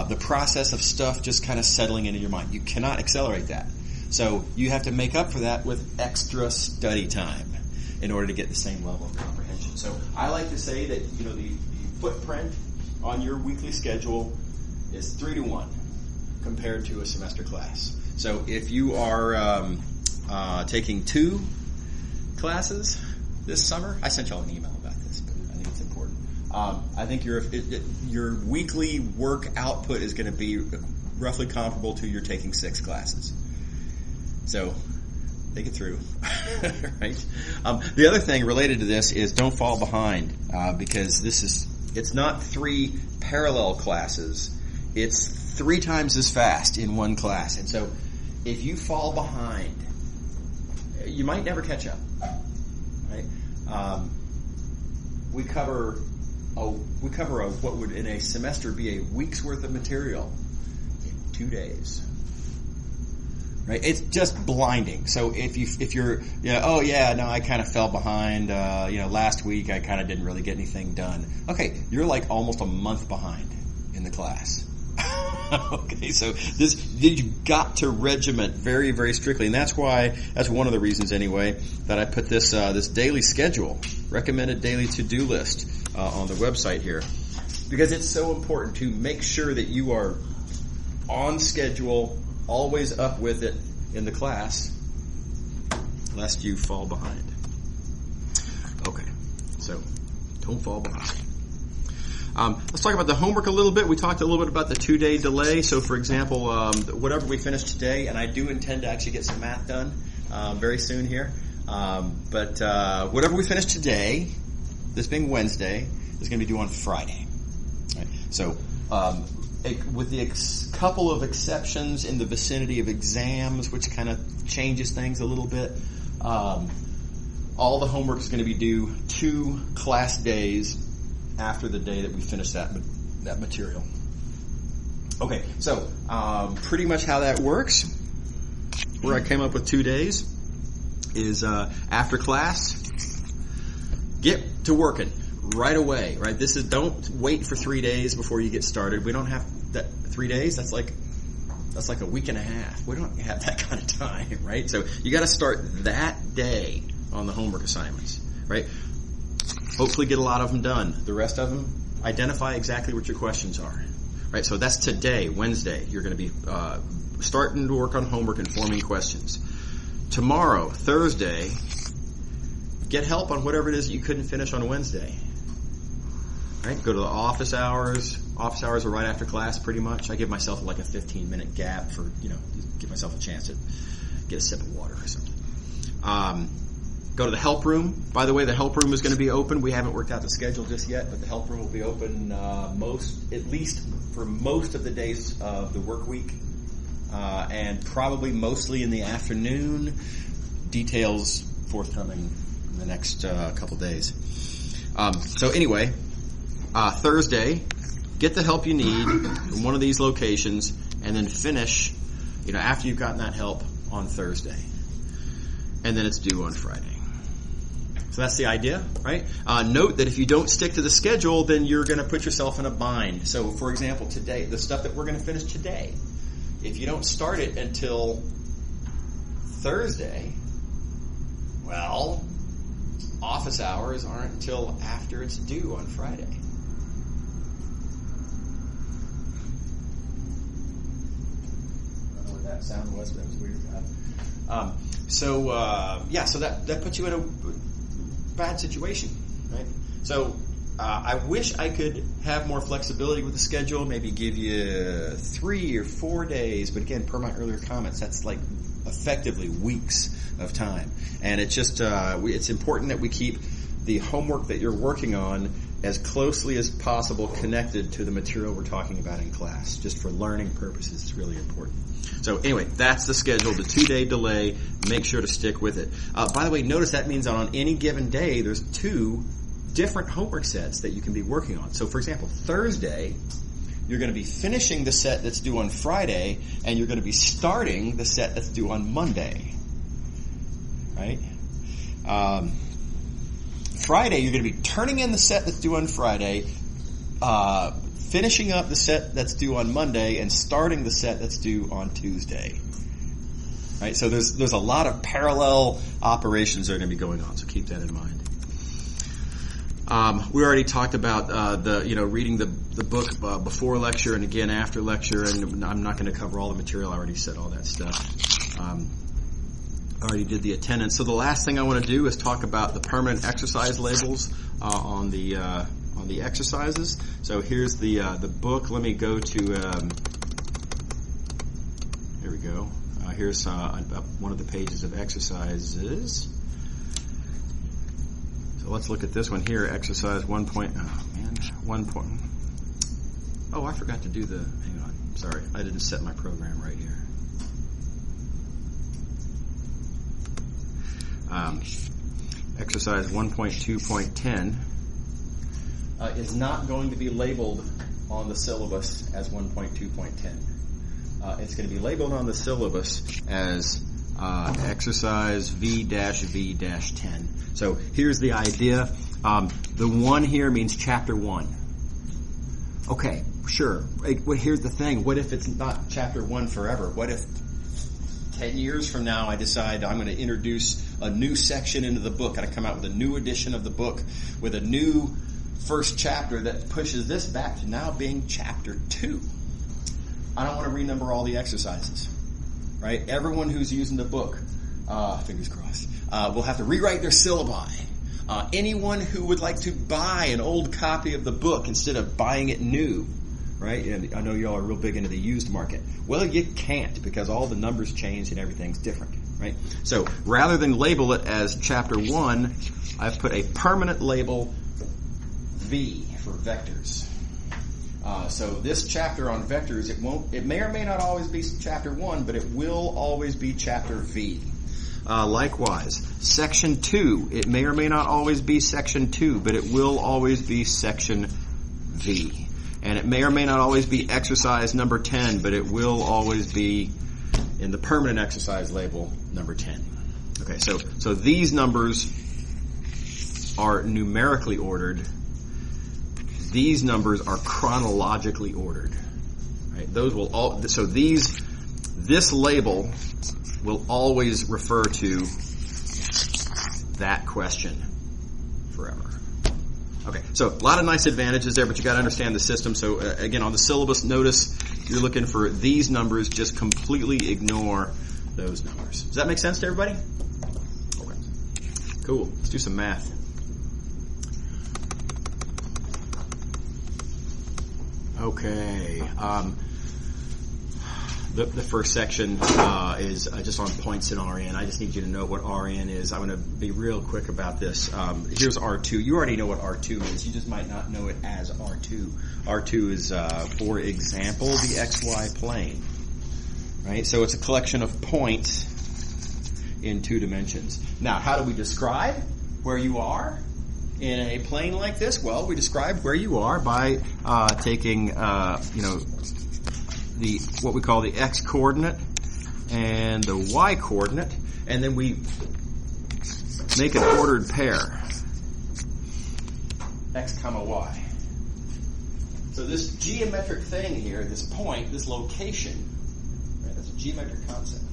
the process of stuff just kind of settling into your mind. You cannot accelerate that. So you have to make up for that with extra study time in order to get the same level of comprehension. So I like to say that the footprint on your weekly schedule is 3 to 1 compared to a semester class. So if you are taking 2 classes this summer, I sent y'all an email about this, but I think it's important. I think your weekly work output is going to be roughly comparable to your taking 6 classes. So think it through, right? The other thing related to this is don't fall behind, because it's not 3 parallel classes. It's 3 times as fast in one class. And so if you fall behind, you might never catch up, right? We cover what would in a semester be a week's worth of material in 2 days. Right? It's just blinding. So if you're, I kind of fell behind, last week I kind of didn't really get anything done. Okay, you're like almost a month behind in the class. Okay, so you've got to regiment very, very strictly, and that's one of the reasons anyway that I put this daily schedule, recommended daily to-do list on the website here, because it's so important to make sure that you are on schedule, always up with it in the class, lest you fall behind. Okay, so don't fall behind. Let's talk about the homework a little bit. We talked a little bit about the 2-day delay. So, for example, whatever we finish today, and I do intend to actually get some math done very soon here. But whatever we finish today, this being Wednesday, is going to be due on Friday. Right? So, with the couple of exceptions in the vicinity of exams, which kind of changes things a little bit, all the homework is going to be due 2 class days after the day that we finish that material. Okay, so pretty much how that works, where I came up with 2 days, is after class, get to working right away, right? Don't wait for 3 days before you get started. We don't have that 3 days. That's like a week and a half. We don't have that kind of time, right? So you got to start that day on the homework assignments, right? Hopefully get a lot of them done. The rest of them, identify exactly what your questions are, right? So that's today, Wednesday. You're going to be starting to work on homework and forming questions. Tomorrow, Thursday, get help on whatever it is that you couldn't finish on Wednesday. Right? Go to the office hours. Office hours are right after class, pretty much. I give myself like a 15-minute gap for, give myself a chance to get a sip of water or something. Go to the help room. By the way, the help room is going to be open. We haven't worked out the schedule just yet, but the help room will be open at least for most of the days of the work week, and probably mostly in the afternoon. Details forthcoming in the next couple days. So anyway, Thursday, get the help you need from one of these locations, and then finish, after you've gotten that help on Thursday. And then it's due on Friday. So that's the idea, right? Note that if you don't stick to the schedule, then you're going to put yourself in a bind. So, for example, today, the stuff that we're going to finish today, if you don't start it until Thursday, well, office hours aren't until after it's due on Friday. I don't know what that sound was, but that was weird. So that puts you in a bad situation, right? So I wish I could have more flexibility with the schedule, maybe give you 3 or 4 days, but again, per my earlier comments, that's like effectively weeks of time. And it's just it's important that we keep the homework that you're working on as closely as possible connected to the material we're talking about in class. Just for learning purposes, it's really important. So anyway, that's the schedule, the 2-day delay. Make sure to stick with it. By the way, notice that means that on any given day, there's 2 different homework sets that you can be working on. So for example, Thursday, you're going to be finishing the set that's due on Friday, and you're going to be starting the set that's due on Monday. Right? Friday, you're going to be turning in the set that's due on Friday, finishing up the set that's due on Monday, and starting the set that's due on Tuesday. Right? So there's a lot of parallel operations that are going to be going on, so keep that in mind. We already talked about reading the book before lecture and again after lecture, and I'm not going to cover all the material. I already said all that stuff. I already did the attendance. So the last thing I want to do is talk about the permanent exercise labels on the exercises. So here's the book. Let me go to here we go. Here's one of the pages of exercises. So let's look at this one here. Exercise 1 point. Oh, I forgot to do hang on. Sorry, I didn't set my program right here. Exercise 1.2.10 is not going to be labeled on the syllabus as 1.2.10. It's going to be labeled on the syllabus as exercise V-V-10. So here's the idea. The 1 here means chapter 1. Okay, sure. Here's the thing. What if it's not chapter 1 forever? What if 10 years from now I decide I'm going to introduce a new section into the book and I come out with a new edition of the book with a new first chapter that pushes this back to now being chapter 2. I don't want to renumber all the exercises, right? Everyone who's using the book, fingers crossed, will have to rewrite their syllabi. Anyone who would like to buy an old copy of the book instead of buying it new, right? And I know y'all are real big into the used market. Well, you can't because all the numbers change and everything's different, right? So rather than label it as chapter 1, I've put a permanent label V for vectors. So this chapter on vectors, it may or may not always be chapter 1, but it will always be chapter V. Likewise, section 2, it may or may not always be section 2, but it will always be section V. And it may or may not always be exercise number 10, but it will always be in the permanent exercise label number 10. Okay, so these numbers are numerically ordered. These numbers are chronologically ordered. Right? This label will always refer to that question forever. Okay, so a lot of nice advantages there, but you got to understand the system. So again, on the syllabus, notice you're looking for these numbers. Just completely ignore those numbers. Does that make sense to everybody? Okay, cool. Let's do some math. Okay. The first section is just on points in RN. I just need you to know what RN is. I'm going to be real quick about this. Here's R2. You already know what R2 is. You just might not know it as R2. R2 is, for example, the XY plane. Right? So it's a collection of points in 2 dimensions. Now, how do we describe where you are in a plane like this? Well, we describe where you are by taking, what we call the x coordinate and the y coordinate, and then we make an ordered pair, x comma y. So this geometric thing here, this point, this location, right, that's a geometric concept.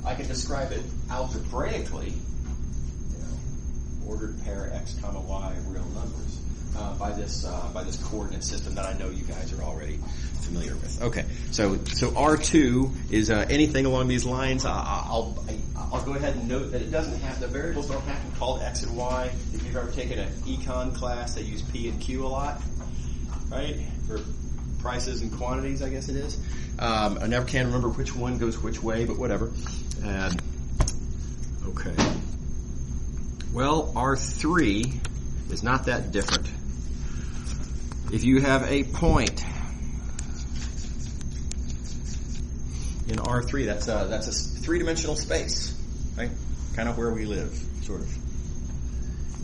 I can describe it algebraically, ordered pair x comma y real numbers by this coordinate system that I know you guys are already familiar with. Okay, so R2 is anything along these lines. I'll go ahead and note that it doesn't have, the variables don't have to be called x and y. If you've ever taken an econ class, they use P and Q a lot, right? For prices and quantities, I guess it is. I never can remember which one goes which way, but whatever. Okay. Well, R3 is not that different. If you have a point in R3, that's a 3-dimensional space, right? Kind of where we live, sort of.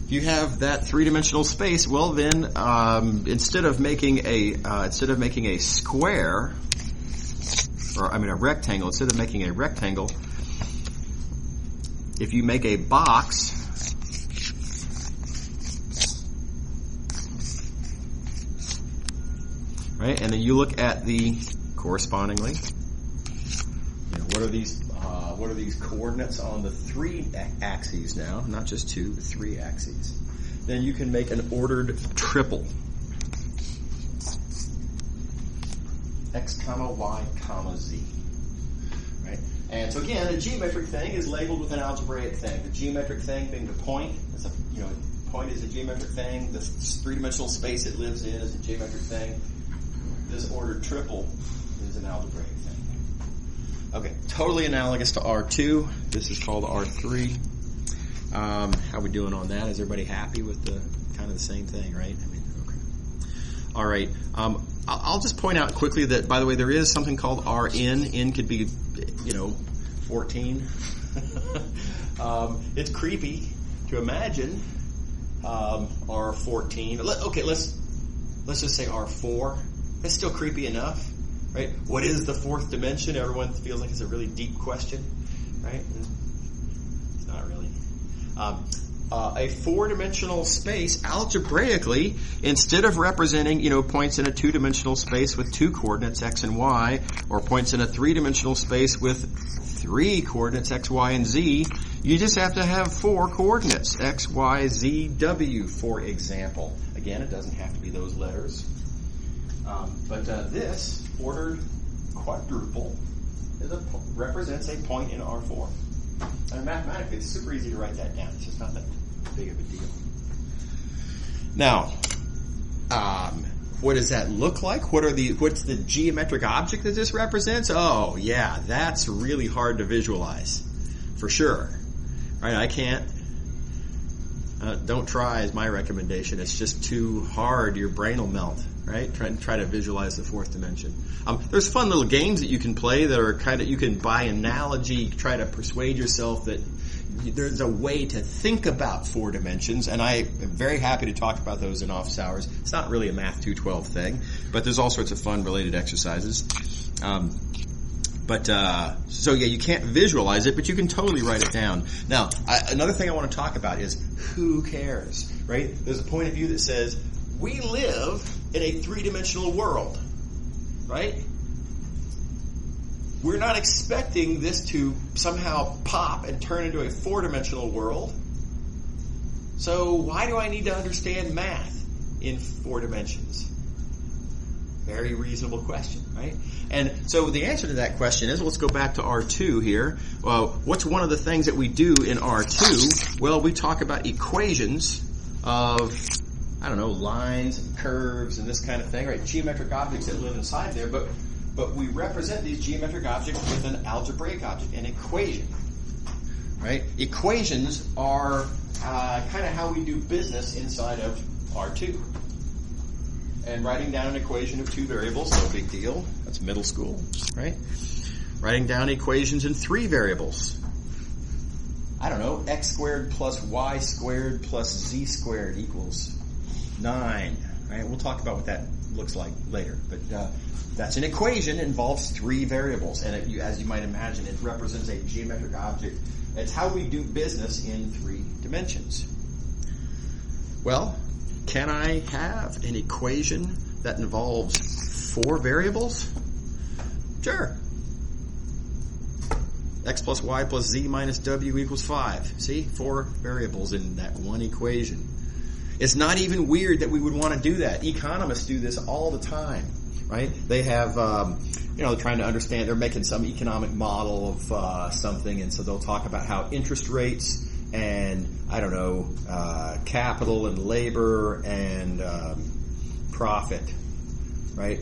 If you have that 3-dimensional space, well then, instead of making a square, a rectangle, instead of making a rectangle, if you make a box, right, and then you look at the correspondingly, what are these coordinates on the 3 axes now, not just 2, but 3 axes. Then you can make an ordered triple. X comma Y comma Z. Right? And so again, the geometric thing is labeled with an algebraic thing. The geometric thing being the point. Point is a geometric thing. The 3-dimensional space it lives in is a geometric thing. This ordered triple is an algebraic thing. Okay, totally analogous to R2. This is called R3. How are we doing on that? Is everybody happy with the kind of the same thing, right? Okay. All right. I'll just point out quickly that, by the way, there is something called RN. N could be, 14. It's creepy to imagine R14. Let's just say R4. That's still creepy enough, right? What is the fourth dimension? Everyone feels like it's a really deep question, right? It's not really. A four-dimensional space, algebraically, instead of representing, points in a two-dimensional space with two coordinates, x and y, or points in a three-dimensional space with three coordinates, x, y, and z, you just have to have four coordinates, x, y, z, w, for example. Again, it doesn't have to be those letters. But this ordered quadruple represents a point in R4. And mathematically, it's super easy to write that down. It's just not that big of a deal. Now, what does that look like? What's the geometric object that this represents? Oh, yeah, that's really hard to visualize, for sure. Right? I can't. Don't try is my recommendation. It's just too hard. Your brain will melt. Right? Try to visualize the fourth dimension. There's fun little games that you can play that are you can by analogy try to persuade yourself that there's a way to think about four dimensions, and I am very happy to talk about those in office hours. It's not really a Math 212 thing, but there's all sorts of fun related exercises. So you can't visualize it, but you can totally write it down. Now, another thing I want to talk about is who cares, right? There's a point of view that says, we live in a three-dimensional world, right? We're not expecting this to somehow pop and turn into a four-dimensional world. So why do I need to understand math in four dimensions? Very reasonable question, right? And so the answer to that question is, let's go back to R2 here. Well, what's one of the things that we do in R2? Well, we talk about equations of lines and curves and this kind of thing, right? Geometric objects that live inside there, but we represent these geometric objects with an algebraic object, an equation, right? Equations are kind of how we do business inside of R2. And writing down an equation of two variables, no big deal. That's middle school, right? Writing down equations in three variables. X squared plus y squared plus z squared equals 9, right? We'll talk about what that looks like later, but that's an equation. It involves three variables, and as you might imagine, it represents a geometric object. It's how we do business in three dimensions. Well, can I have an equation that involves four variables? Sure. X plus y plus z minus w equals 5. See? 4 variables in that one equation. It's not even weird that we would want to do that. Economists do this all the time, right? They have, trying to understand, they're making some economic model of something, and so they'll talk about how interest rates and, capital and labor and profit, right?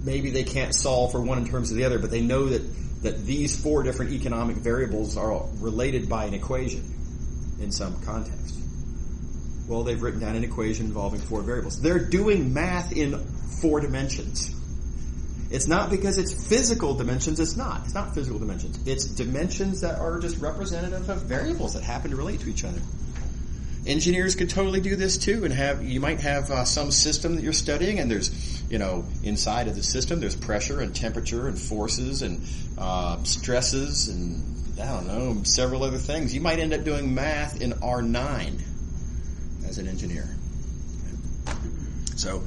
Maybe they can't solve for one in terms of the other, but they know that these 4 different economic variables are related by an equation in some context. Well, they've written down an equation involving 4 variables. They're doing math in 4 dimensions. It's not because it's physical dimensions. It's not. It's not physical dimensions. It's dimensions that are just representative of variables that happen to relate to each other. Engineers could totally do this too, and you might have some system that you're studying, and there's, inside of the system, there's pressure and temperature and forces and stresses and several other things. You might end up doing math in R9 as an engineer. So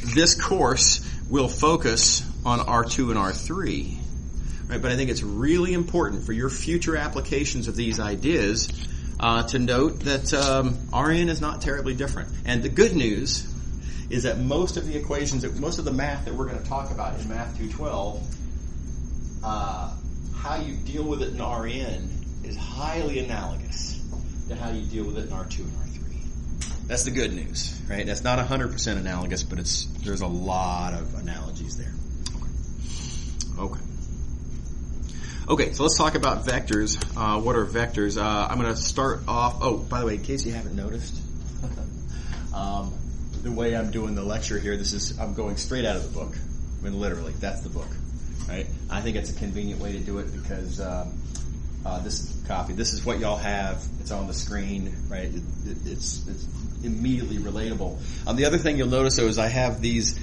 this course will focus on R2 and R3. Right, but I think it's really important for your future applications of these ideas to note that RN is not terribly different. And the good news is that most of the equations, most of the math that we're going to talk about in Math 212, how you deal with it in RN is highly analogous to how you deal with it in R2 and R3. That's the good news, right? That's not 100% analogous, but there's a lot of analogies there. Okay, so let's talk about vectors. What are vectors? I'm going to start off... Oh, by the way, in case you haven't noticed, the way I'm doing the lecture here, I'm going straight out of the book. I mean, literally, that's the book. right? I think it's a convenient way to do it because this is what y'all have. It's on the screen, right? It's immediately relatable. The other thing you'll notice though is I have this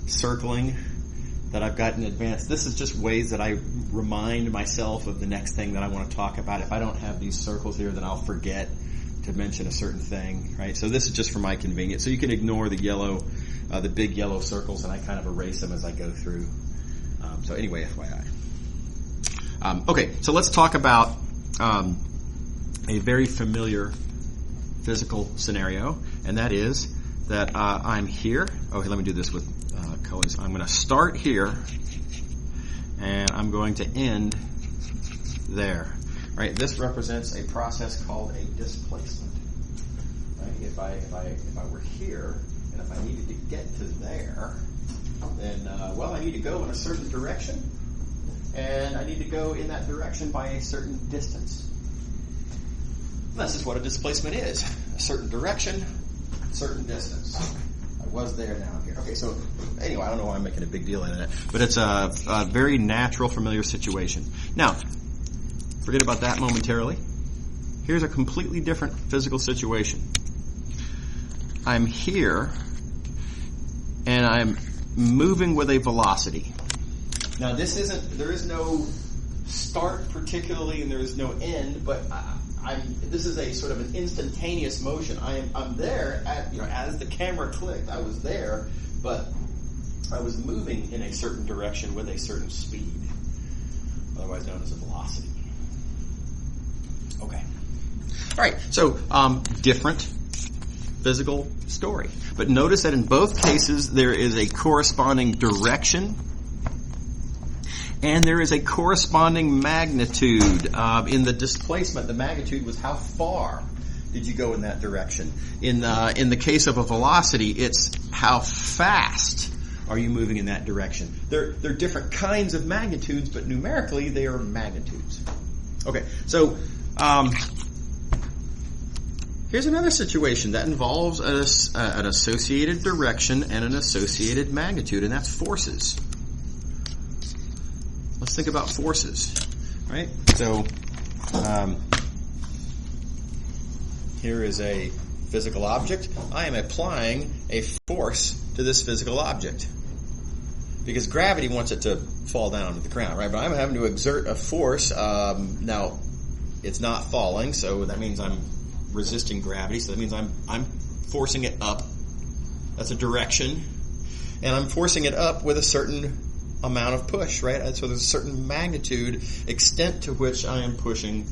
circling that I've got in advance. This is just ways that I remind myself of the next thing that I want to talk about. If I don't have these circles here, then I'll forget to mention a certain thing, right? So this is just for my convenience. So you can ignore the yellow, the big yellow circles, and I kind of erase them as I go through. So anyway, FYI. Okay, so let's talk about a very familiar physical scenario, and that is that I'm here. Okay, let me do this with colors. I'm going to start here, and I'm going to end there. Right? This represents a process called a displacement. Right? If I were here, and if I needed to get to there, then I need to go in a certain direction, and I need to go in that direction by a certain distance. And that's just what a displacement is: a certain direction, certain distance. I was there, now I'm here. Okay, so anyway, I don't know why I'm making a big deal out of it, but it's a very natural, familiar situation. Now, forget about that momentarily. Here's a completely different physical situation. I'm here, and I'm moving with a velocity. Now, there is no start particularly, and there is no end, but this is a sort of an instantaneous motion. I'm there as the camera clicked. I was there, but I was moving in a certain direction with a certain speed, otherwise known as a velocity. Okay. All right. So different physical story, but notice that in both cases there is a corresponding direction. And there is a corresponding magnitude. In the displacement, the magnitude was how far did you go in that direction. In the case of a velocity, it's how fast are you moving in that direction. They're different kinds of magnitudes, but numerically they are magnitudes. Okay, so here's another situation that involves an associated direction and an associated magnitude, and that's forces. Let's think about forces, right? So here is a physical object. I am applying a force to this physical object because gravity wants it to fall down to the ground, right? But I'm having to exert a force. Now, it's not falling, so that means I'm resisting gravity. So that means I'm forcing it up. That's a direction, and I'm forcing it up with a certain amount of push, right? So there's a certain magnitude, extent to which I am pushing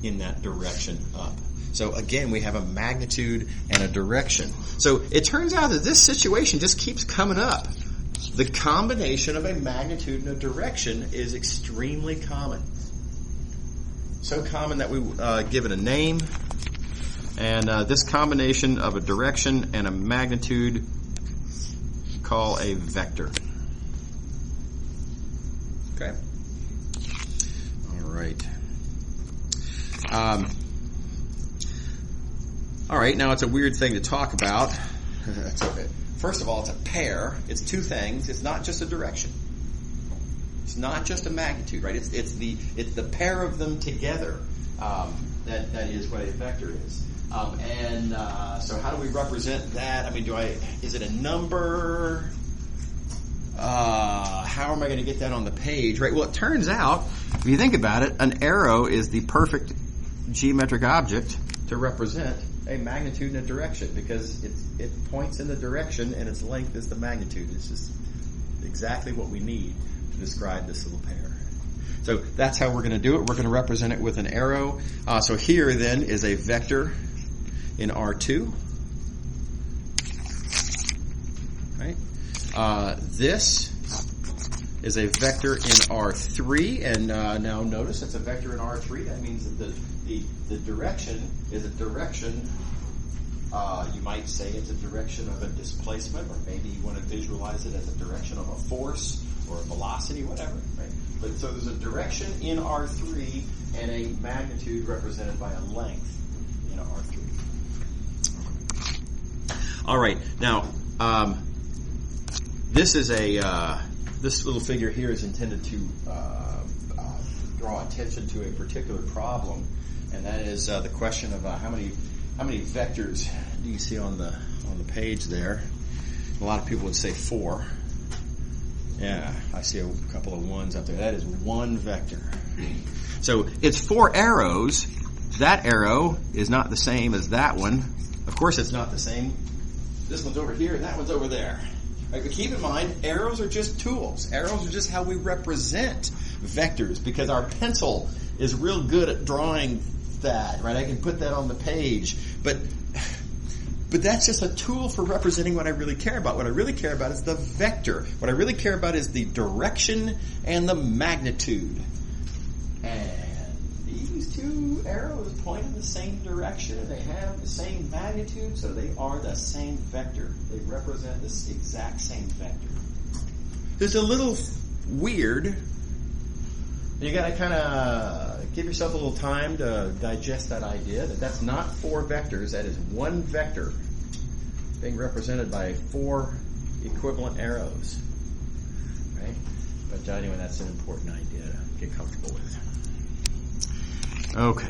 in that direction up. So again, we have a magnitude and a direction. So it turns out that this situation just keeps coming up. The combination of a magnitude and a direction is extremely common. So common that we give it a name. And this combination of a direction and a magnitude call a vector. Okay. All right. All right. Now it's a weird thing to talk about. First of all, it's a pair. It's two things. It's not just a direction. It's not just a magnitude, right? It's the pair of them together that is what a vector is. So how do we represent that? I mean, is it a number? How am I going to get that on the page, right? Well, it turns out, if you think about it, an arrow is the perfect geometric object to represent a magnitude and a direction because it points in the direction and its length is the magnitude. It's just exactly what we need to describe this little pair. So that's how we're going to do it. We're going to represent it with an arrow. So here then is a vector in R2. Right? This is a vector in R3, and now notice it's a vector in R3. That means that the direction is a direction. You might say it's a direction of a displacement, or maybe you want to visualize it as a direction of a force or a velocity, whatever. Right? But so there's a direction in R3 and a magnitude represented by a length in R3. All right, now. this is this little figure here is intended to draw attention to a particular problem, and that is the question of how many vectors do you see on the page there? A lot of people would say 4. Yeah, I see a couple of ones up there. That is one vector. So it's 4 arrows. That arrow is not the same as that one. Of course, it's not the same. This one's over here, and that one's over there. Right, but keep in mind, arrows are just tools. Arrows are just how we represent vectors, because our pencil is real good at drawing that, right? I can put that on the page, but that's just a tool for representing what I really care about. What I really care about is the vector. What I really care about is the direction and the magnitude. And these 2 arrows point in the same direction. They have the same magnitude, so they are the same vector. They represent this exact same vector. It's a little weird. You got to kind of give yourself a little time to digest that idea that that's not 4 vectors. That is one vector being represented by 4 equivalent arrows. Right? But anyway, that's an important idea to get comfortable with. Okay.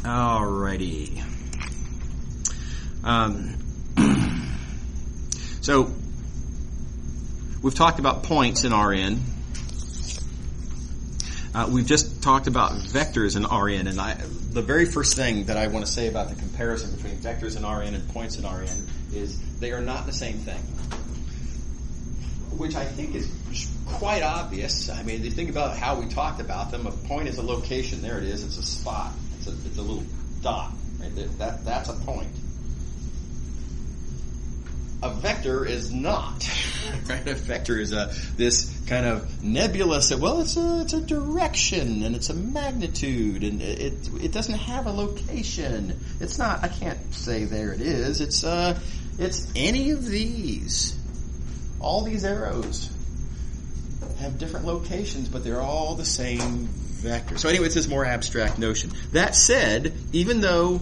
Alrighty. So we've talked about points in Rn. We've just talked about vectors in Rn, and the very first thing that I want to say about the comparison between vectors in Rn and points in Rn is they are not the same thing, which I think is quite obvious. I mean, if you think about how we talked about them, a point is a location. There it is. It's a spot. It's a little dot. Right? That's a point. A vector is not. Right? A vector is this kind of nebulous. Well, it's a direction and it's a magnitude, and it doesn't have a location. It's not. I can't say there it is. It's any of these. All these arrows have different locations, but they're all the same vector. So anyway, it's this more abstract notion. That said, even though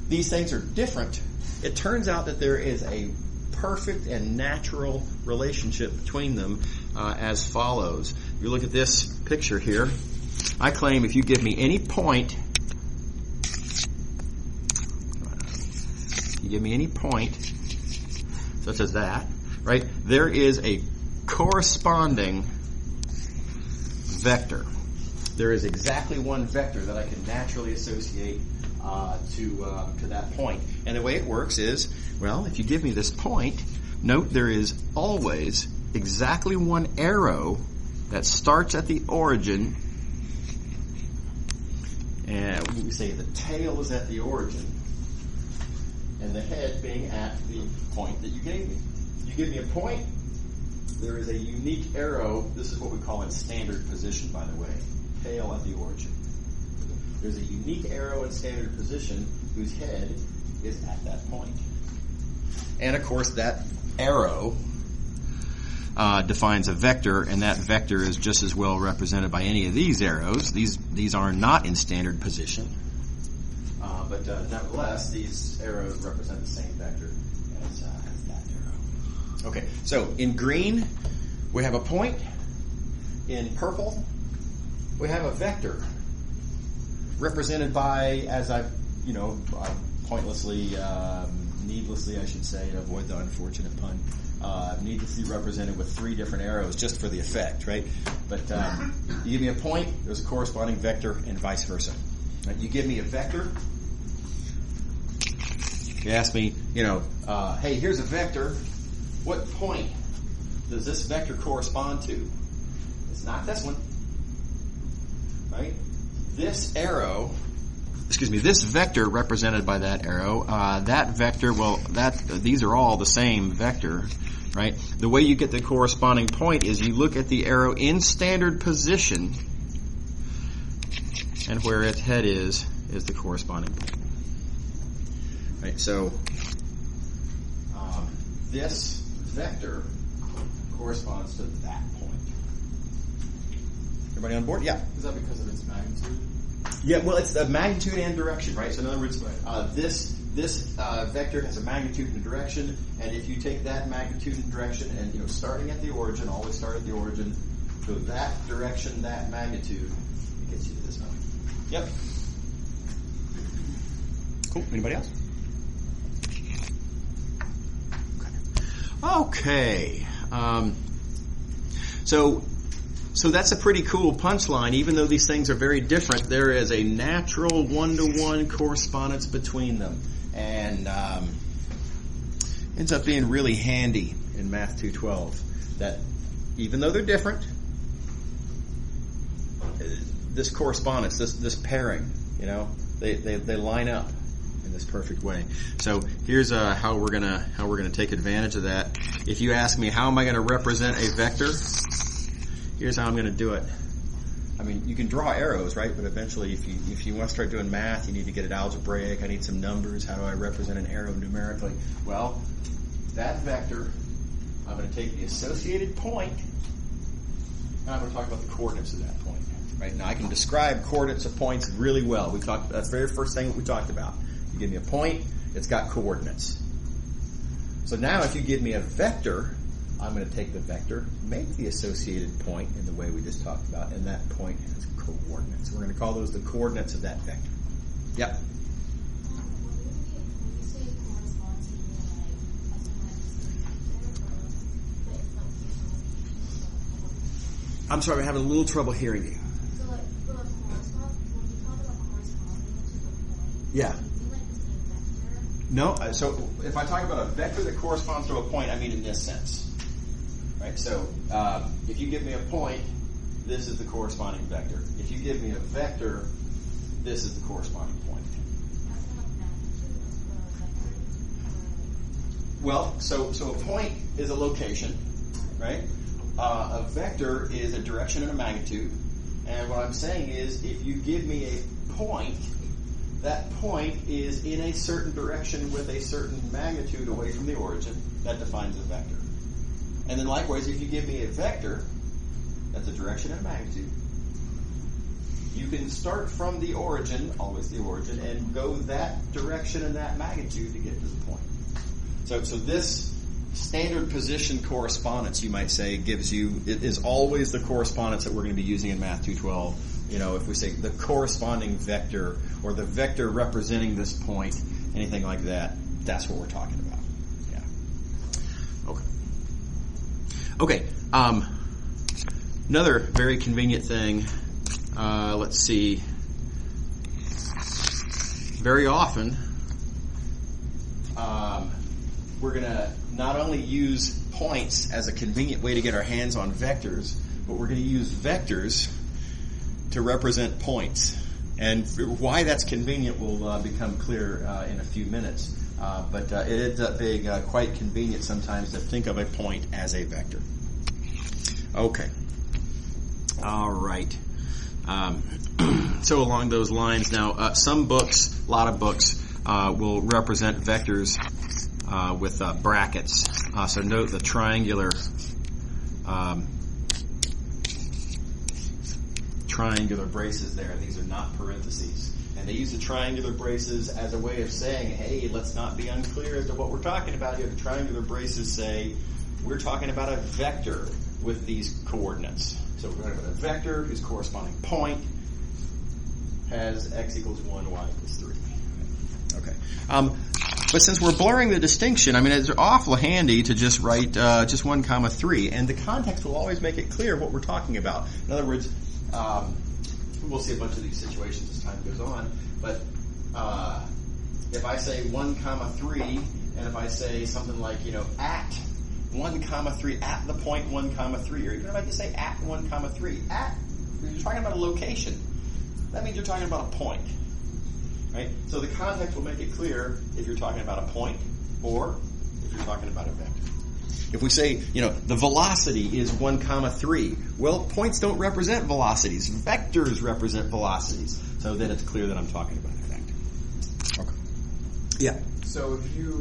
these things are different, it turns out that there is a perfect and natural relationship between them as follows. You look at this picture here. I claim if you give me any point, such as that, right, there is a corresponding vector. There is exactly one vector that I can naturally associate to that point. And the way it works is, well, if you give me this point, note there is always exactly one arrow that starts at the origin, and we say the tail is at the origin, and the head being at the point that you gave me. You give me a point, there is a unique arrow. This is what we call in standard position, by the way. Tail at the origin. There's a unique arrow in standard position whose head is at that point. And of course, that arrow defines a vector, and that vector is just as well represented by any of these arrows. These are not in standard position. But nevertheless, these arrows represent the same vector as that arrow. Okay, so in green, we have a point. In purple, we have a vector represented by, as I've, pointlessly, needlessly, I should say, to avoid the unfortunate pun, needlessly represented with 3 different arrows just for the effect, right? But you give me a point, there's a corresponding vector, and vice versa. Right? You give me a vector, you ask me, hey, here's a vector. What point does this vector correspond to? It's not this one, right? This vector represented by that arrow, that vector, these are all the same vector, right? The way you get the corresponding point is you look at the arrow in standard position, and where its head is the corresponding point. Right, so this vector corresponds to that point. Everybody on board? Yeah. Is that because of its magnitude? Yeah, well, it's the magnitude and direction, right? So in other words, this this vector has a magnitude and a direction, and if you take that magnitude and direction, and starting at the origin, always start at the origin, go that direction, that magnitude, it gets you to this number. Yep. Cool. Anybody else? Okay. So that's a pretty cool punchline. Even though these things are very different, there is a natural one-to-one correspondence between them, and ends up being really handy in Math 212. That even though they're different, this correspondence, this pairing, they line up in this perfect way. So here's how we're gonna take advantage of that. If you ask me how am I going to represent a vector, here's how I'm going to do it. I mean, you can draw arrows, right? But eventually, if you want to start doing math, you need to get it algebraic. I need some numbers. How do I represent an arrow numerically? Well, that vector, I'm going to take the associated point, and I'm going to talk about the coordinates of that point. Right now, I can describe coordinates of points really well. That's the very first thing that we talked about. You give me a point, it's got coordinates. So now, if you give me a vector, I'm going to take the vector, make the associated point in the way we just talked about, and that point has coordinates. We're going to call those the coordinates of that vector. Yep. I'm sorry, I'm having a little trouble hearing you. So, like, for the correspond, when you talk about corresponding to the point, Yeah. do you mean like the same vector? No, so if I talk about a vector that corresponds to a point, I mean in this sense. Right, so if you give me a point, this is the corresponding vector. If you give me a vector, this is the corresponding point. That's not like magnitude of the vector. Well, so a point is a location, right? A vector is a direction and a magnitude. And what I'm saying is, if you give me a point, that point is in a certain direction with a certain magnitude away from the origin. That defines a vector. And then likewise, if you give me a vector, that's a direction and a magnitude. You can start from the origin, always the origin, and go that direction and that magnitude to get to the point. So this standard position correspondence, you might say, gives you, it is always the correspondence that we're going to be using in Math 212. If we say the corresponding vector or the vector representing this point, anything like that, that's what we're talking about. Yeah. Okay. Another very convenient thing, let's see, very often, we're going to not only use points as a convenient way to get our hands on vectors, but we're going to use vectors to represent points. And why that's convenient will become clear in a few minutes. But it ends up being quite convenient sometimes to think of a point as a vector. Okay. All right. So along those lines now, some books, a lot of books, will represent vectors with brackets. So note the triangular braces there. These are not parentheses. And they use the triangular braces as a way of saying, hey, let's not be unclear as to what we're talking about here. The triangular braces say, we're talking about a vector with these coordinates. So we're talking about a vector whose corresponding point has x equals 1, y equals 3. Okay. But since we're blurring the distinction, I mean, it's awful handy to just write just 1, 3, and the context will always make it clear what we're talking about. In other words, we'll see a bunch of these situations as time goes on, but if I say 1, 3, and if I say something like, at 1, 3, at the point 1, 3, or even if I just say at 1, 3, at, you're talking about a location. That means you're talking about a point. Right? So the context will make it clear if you're talking about a point or if you're talking about a vector. If we say, the velocity is 1, 3, well, points don't represent velocities. Vectors represent velocities. So then it's clear that I'm talking about a vector. Okay. Yeah. So if you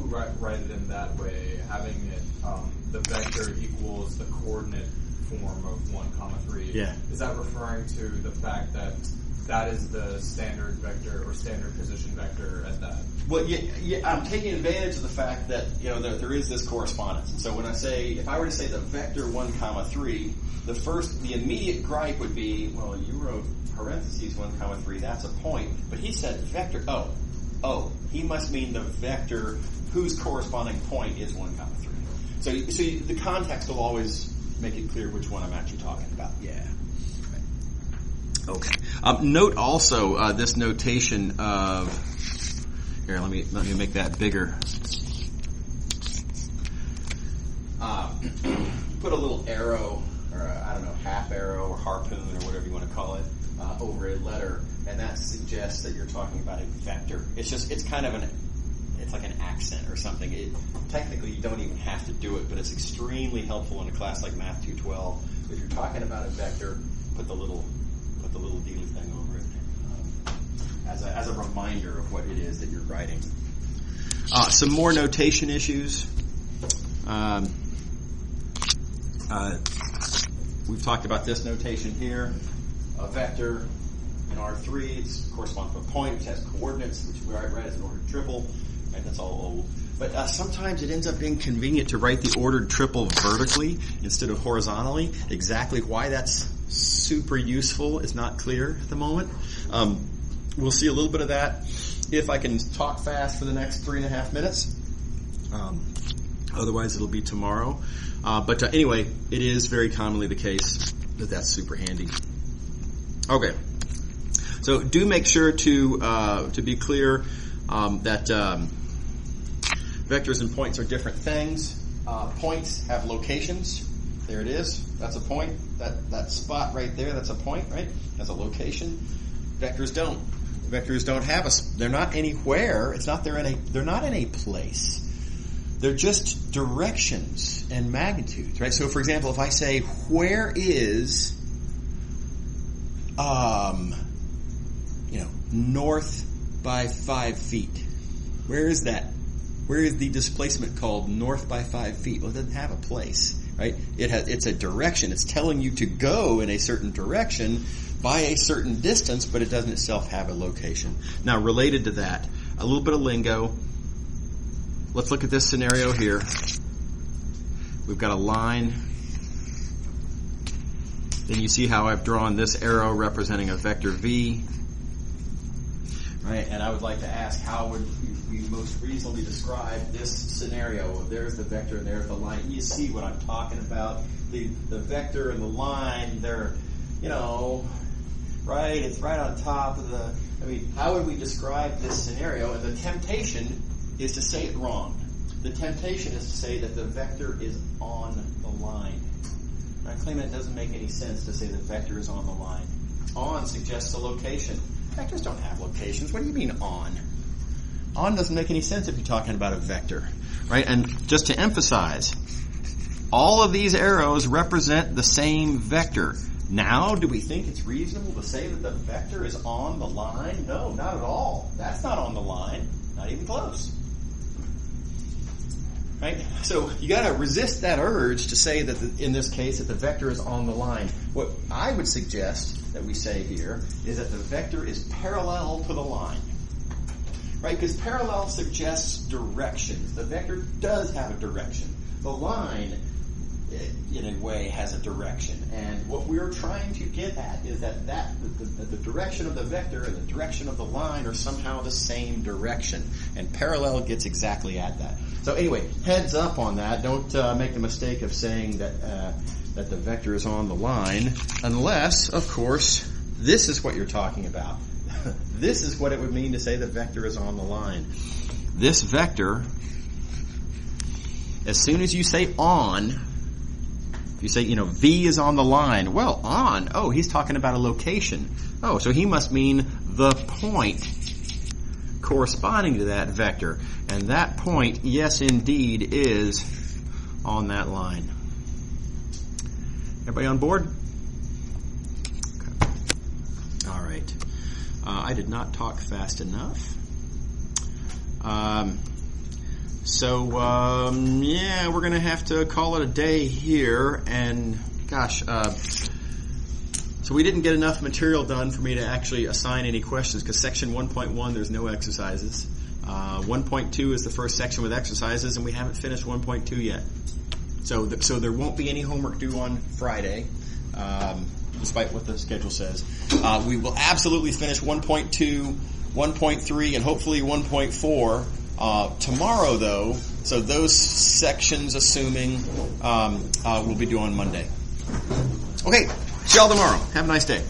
write it in that way, having it, the vector equals the coordinate form of 1, 3, yeah. Is that referring to the fact that that is the standard vector or standard position vector at that. Well, yeah, I'm taking advantage of the fact that there is this correspondence. And so when if I were to say the vector 1, 3, the immediate gripe would be, well, you wrote parentheses 1, 3. That's a point, but he said vector. Oh, he must mean the vector whose corresponding point is 1, 3. So the context will always make it clear which one I'm actually talking about. Yeah. Okay. Note also this notation of. Here, let me make that bigger. Put a little arrow, or half arrow or harpoon or whatever you want to call it, over a letter, and that suggests that you're talking about a vector. It's kind of it's like an accent or something. Technically, you don't even have to do it, but it's extremely helpful in a class like Math 212. If you're talking about a vector, put the little dealy thing over it as a reminder of what it is that you're writing. Some more notation issues. We've talked about this notation here. A vector in R3, it corresponds to a point which has coordinates, which we write as an ordered triple, and that's all old. But sometimes it ends up being convenient to write the ordered triple vertically instead of horizontally. Exactly why that's super useful is not clear at the moment. We'll see a little bit of that if I can talk fast for the next 3.5 minutes. Otherwise, it'll be tomorrow. But anyway, it is very commonly the case that that's super handy. Okay. So do make sure to be clear that vectors and points are different things. Points have locations. There it is. That's a point. That spot right there, that's a point, right? That's a location. Vectors don't. Vectors don't have they're not anywhere. They're not in a place. They're just directions and magnitudes, right? So for example, if I say, where is north by 5 feet? Where is that? Where is the displacement called north by 5 feet? Well, it doesn't have a place, right? It's a direction. It's telling you to go in a certain direction by a certain distance, but it doesn't itself have a location. Now, related to that, a little bit of lingo. Let's look at this scenario here. We've got a line. Then you see how I've drawn this arrow representing a vector v. Right, and I would like to ask, how would we most reasonably describe this scenario? There's the vector and there's the line. You see what I'm talking about. The vector and the line, they're, right, it's right on top of how would we describe this scenario? And the temptation is to say it wrong. The temptation is to say that the vector is on the line. And I claim it doesn't make any sense to say the vector is on the line. On suggests a location. Vectors don't have locations. What do you mean on? On doesn't make any sense if you're talking about a vector, right? And just to emphasize, all of these arrows represent the same vector. Now, do we think it's reasonable to say that the vector is on the line? No, not at all. That's not on the line. Not even close. Right? So you got to resist that urge to say that in this case that the vector is on the line. What I would suggest that we say here is that the vector is parallel to the line. Right? Because parallel suggests directions. The vector does have a direction. The line, in a way, has a direction. And what we're trying to get at is that the direction of the vector and the direction of the line are somehow the same direction. And parallel gets exactly at that. So anyway, heads up on that. Don't make the mistake of saying that the vector is on the line, unless, of course, this is what you're talking about. This is what it would mean to say the vector is on the line. This vector, as soon as you say on, you say, V is on the line. Well, on. Oh, he's talking about a location. Oh, so he must mean the point corresponding to that vector. And that point, yes, indeed, is on that line. Everybody on board? Okay. All right. I did not talk fast enough. Yeah, we're going to have to call it a day here. And, gosh, So we didn't get enough material done for me to actually assign any questions because section 1.1 there's no exercises. 1.2 is the first section with exercises, and we haven't finished 1.2 yet. So there won't be any homework due on Friday, despite what the schedule says. We will absolutely finish 1.2, 1.3, and hopefully 1.4 tomorrow, though. So those sections, assuming, we'll be due on Monday. Okay, see y'all tomorrow. Have a nice day.